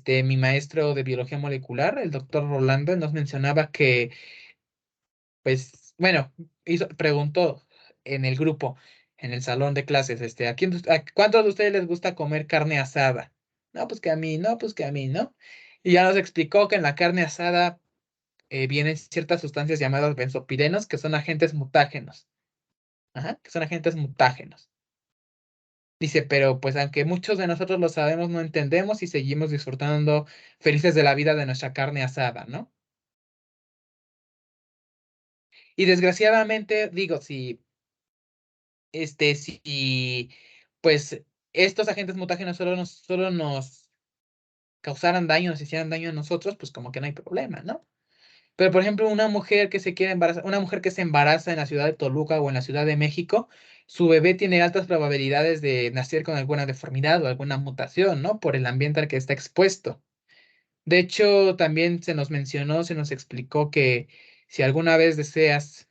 mi maestro de biología molecular, el doctor Rolando, nos mencionaba que, pues, bueno, preguntó en el grupo, en el salón de clases, a cuántos de ustedes les gusta comer carne asada? No, pues que a mí, no, pues que a mí, ¿no? Y ya nos explicó que en la carne asada vienen ciertas sustancias llamadas benzopirenos, que son agentes mutágenos. Ajá, que son agentes mutágenos. Dice, pero pues aunque muchos de nosotros lo sabemos, no entendemos y seguimos disfrutando felices de la vida de nuestra carne asada, ¿no? Y desgraciadamente, digo, si, pues, estos agentes mutágenos solo nos causaran daño, nos hicieran daño a nosotros, pues como que no hay problema, ¿no? Pero, por ejemplo, una mujer que se quiere embarazar, una mujer que se embaraza en la ciudad de Toluca o en la Ciudad de México, su bebé tiene altas probabilidades de nacer con alguna deformidad o alguna mutación, ¿no? Por el ambiente al que está expuesto. De hecho, también se nos explicó que si alguna vez deseas,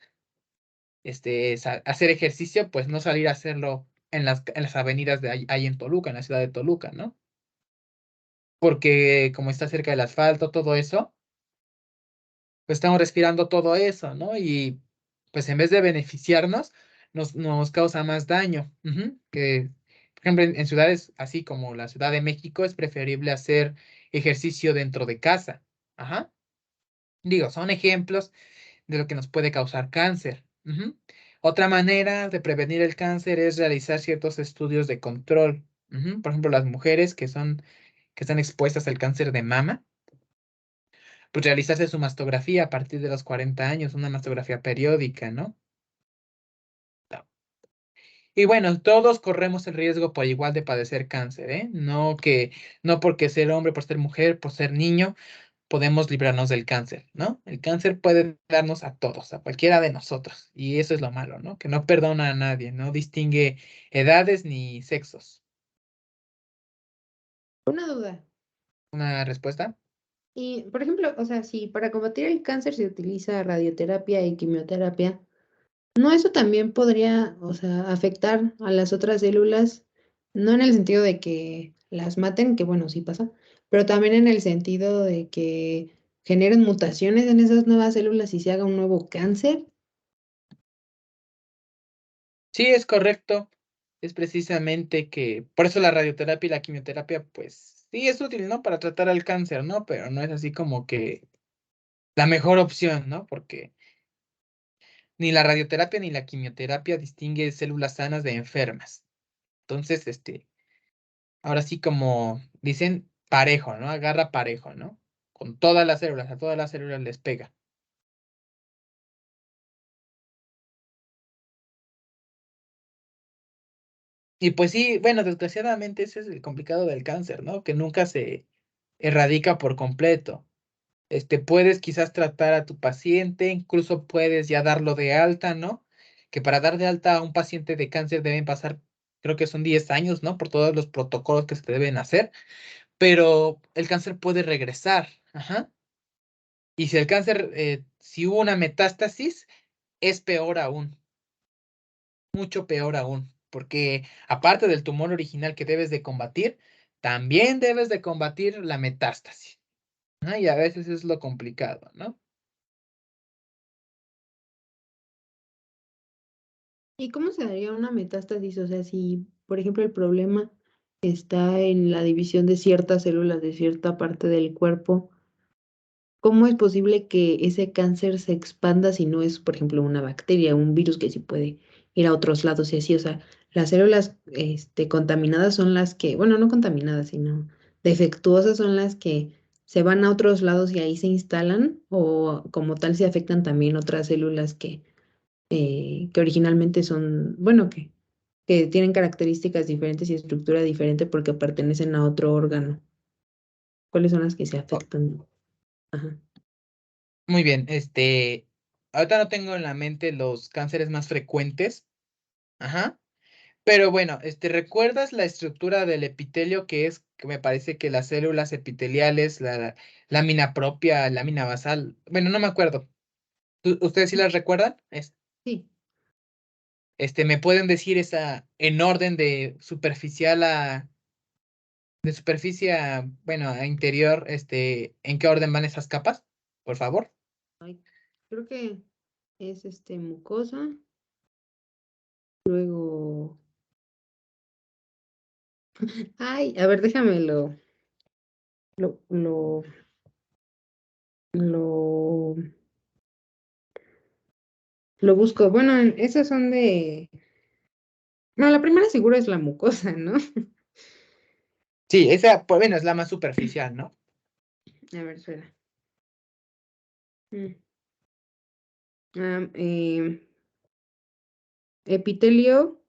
hacer ejercicio, pues no salir a hacerlo en las avenidas de ahí en Toluca, en la ciudad de Toluca, ¿no? Porque como está cerca del asfalto, todo eso pues estamos respirando todo eso, ¿no? Y pues en vez de beneficiarnos, nos causa más daño. Que, por ejemplo, en ciudades así como la Ciudad de México es preferible hacer ejercicio dentro de casa. Ajá. Digo, son ejemplos de lo que nos puede causar cáncer. Otra manera de prevenir el cáncer es realizar ciertos estudios de control. Por ejemplo, las mujeres que están expuestas al cáncer de mama pues realizarse su mastografía a partir de los 40 años, una mastografía periódica, ¿no? No. Y bueno, todos corremos el riesgo por igual de padecer cáncer, ¿eh? No porque ser hombre, por ser mujer, por ser niño, podemos librarnos del cáncer, ¿no? El cáncer puede darnos a todos, a cualquiera de nosotros, y eso es lo malo, ¿no? Que no perdona a nadie, no distingue edades ni sexos. Una duda. ¿Una respuesta? Y, por ejemplo, o sea, si para combatir el cáncer se utiliza radioterapia y quimioterapia, ¿no eso también podría, o sea, afectar a las otras células? No en el sentido de que las maten, que bueno, sí pasa, pero también en el sentido de que generen mutaciones en esas nuevas células y se haga un nuevo cáncer. Sí, es correcto. Es precisamente que, por eso la radioterapia y la quimioterapia, pues sí es útil, ¿no? Para tratar el cáncer, ¿no? Pero no es así como que la mejor opción, ¿no? Porque ni la radioterapia ni la quimioterapia distingue células sanas de enfermas. Entonces, ahora sí como dicen, parejo, ¿no? Agarra parejo, ¿no? Con todas las células, a todas las células les pega. Y pues sí, bueno, desgraciadamente ese es el complicado del cáncer, ¿no? Que nunca se erradica por completo. Puedes quizás tratar a tu paciente, incluso puedes ya darlo de alta, ¿no? Que para dar de alta a un paciente de cáncer deben pasar, creo que son 10 años, ¿no? Por todos los protocolos que se deben hacer, pero el cáncer puede regresar, ajá. Y si el cáncer, si hubo una metástasis, es peor aún, mucho peor aún, porque aparte del tumor original que debes de combatir, también debes de combatir la metástasis. Y a veces es lo complicado, ¿no? ¿Y cómo se daría una metástasis? O sea, si, por ejemplo, el problema está en la división de ciertas células de cierta parte del cuerpo, ¿cómo es posible que ese cáncer se expanda si no es, por ejemplo, una bacteria, un virus que sí puede ir a otros lados y así? O sea, las células contaminadas son las que, bueno, no contaminadas, sino defectuosas son las que se van a otros lados y ahí se instalan, o como tal se afectan también otras células que originalmente son, bueno, que tienen características diferentes y estructura diferente porque pertenecen a otro órgano. ¿Cuáles son las que se Oh, afectan? Ajá. muy bien, ahorita no tengo en la mente los cánceres más frecuentes, ajá, pero bueno, ¿recuerdas la estructura del epitelio que me parece que las células epiteliales, la lámina propia, lámina basal, bueno, no me acuerdo. ¿Ustedes sí las recuerdan? Sí. ¿Me pueden decir esa en orden de superficial de superficie bueno, a interior, en qué orden van esas capas? Por favor. Ay, creo que es mucosa, luego, ay, a ver, lo, lo, lo, lo busco. Bueno, esas son no, la primera seguro es la mucosa, ¿no? Sí, esa, pues bueno, es la más superficial, ¿no? A ver, espera. Mm, epitelio,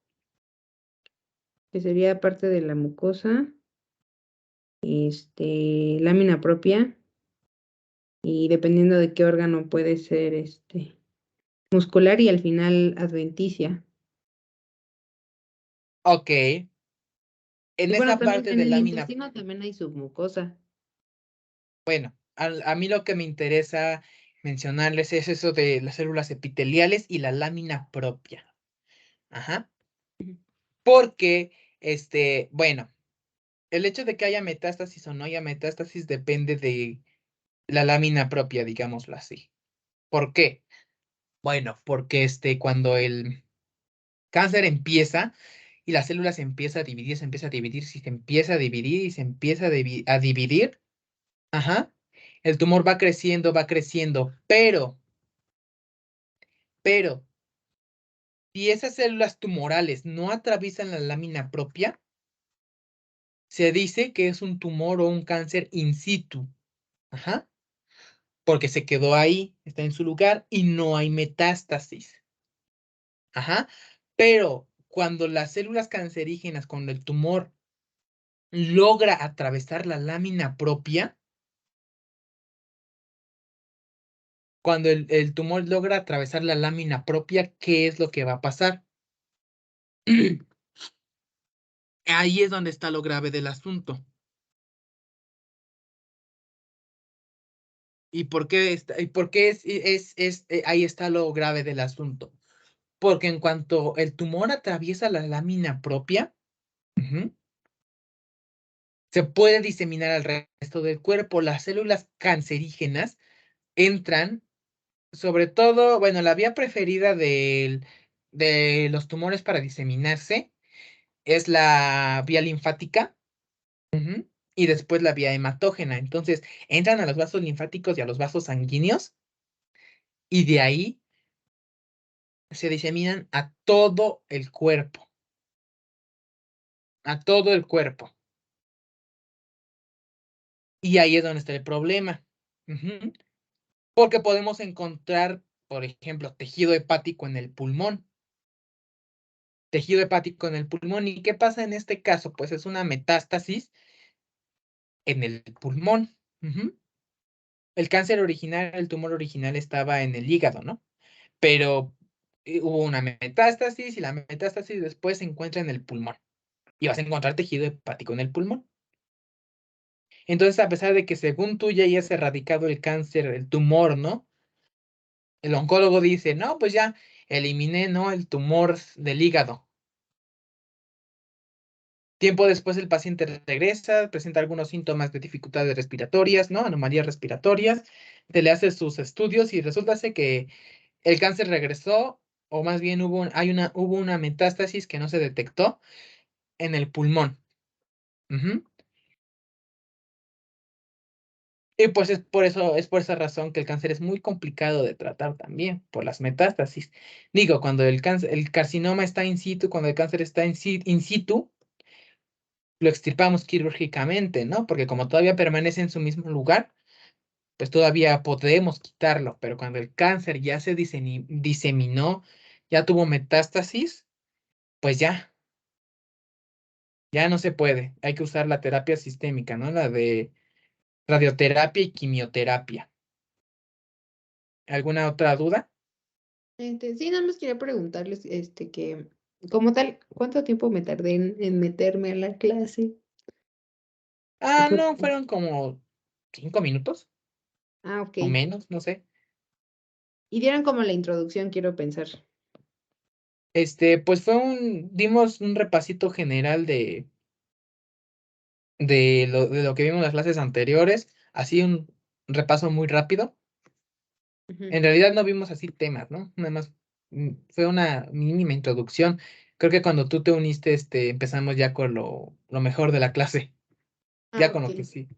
que sería parte de la mucosa, lámina propia, y dependiendo de qué órgano puede ser muscular y al final adventicia. Ok. Y En bueno, esa también parte en de el lámina, intestino también hay submucosa. bueno, a mí lo que me interesa mencionarles es eso de las células epiteliales y la lámina propia. Ajá. Ujú. Porque, bueno, el hecho de que haya metástasis o no haya metástasis depende de la lámina propia, digámoslo así. ¿Por qué? Bueno, porque cuando el cáncer empieza y las células se empieza a dividir, se empieza a dividir, si se empieza a dividir y se empieza a dividir, ajá, el tumor va creciendo, pero, si esas células tumorales no atraviesan la lámina propia, se dice que es un tumor o un cáncer in situ, ajá, porque se quedó ahí, está en su lugar y no hay metástasis. Ajá. Pero cuando las células cancerígenas, cuando el tumor logra atravesar la lámina propia, cuando el tumor logra atravesar la lámina propia, ¿qué es lo que va a pasar? Ahí es donde está lo grave del asunto. ¿Y por qué, ahí está lo grave del asunto? Porque en cuanto el tumor atraviesa la lámina propia, ujú, se puede diseminar al resto del cuerpo. Las células cancerígenas entran, sobre todo, bueno, la vía preferida de los tumores para diseminarse es la vía linfática, ujú, y después la vía hematógena. Entonces, entran a los vasos linfáticos y a los vasos sanguíneos y de ahí se diseminan a todo el cuerpo, a todo el cuerpo. Y ahí es donde está el problema. Ujú. Porque podemos encontrar, por ejemplo, tejido hepático en el pulmón. Tejido hepático en el pulmón. ¿Y qué pasa en este caso? Pues es una metástasis en el pulmón. Ujú. El cáncer original, el tumor original estaba en el hígado, ¿no? Pero hubo una metástasis y la metástasis después se encuentra en el pulmón. Y vas a encontrar tejido hepático en el pulmón. Entonces, a pesar de que según tú ya hayas erradicado el cáncer, el tumor, ¿no? El oncólogo dice, no, pues ya eliminé, ¿no? El tumor del hígado. Tiempo después el paciente regresa, presenta algunos síntomas de dificultades respiratorias, ¿no? Anomalías respiratorias, se le hace sus estudios y resulta que el cáncer regresó o más bien hubo una metástasis que no se detectó en el pulmón. Ujú. Y pues es por esa razón que el cáncer es muy complicado de tratar también, por las metástasis. Digo, cuando el carcinoma está in situ, cuando el cáncer está in situ, lo extirpamos quirúrgicamente, ¿no? Porque como todavía permanece en su mismo lugar, pues todavía podemos quitarlo, pero cuando el cáncer ya se diseminó, ya tuvo metástasis, pues ya no se puede. Hay que usar la terapia sistémica, ¿no? La de radioterapia y quimioterapia. ¿Alguna otra duda? Sí, nada más quería preguntarles, que, como tal, ¿cuánto tiempo me tardé en meterme a la clase? Ah, no, fueron como 5 minutos Ah, ok. o menos, no sé. Y dieron como la introducción, quiero pensar. Pues dimos un repasito general de lo que vimos en las clases anteriores, así un repaso muy rápido. Ujú. En realidad no vimos así temas, ¿no? Nada más fue una mínima introducción. Creo que cuando tú te uniste, empezamos ya con lo mejor de la clase, Ah, ya con ok. lo que sí.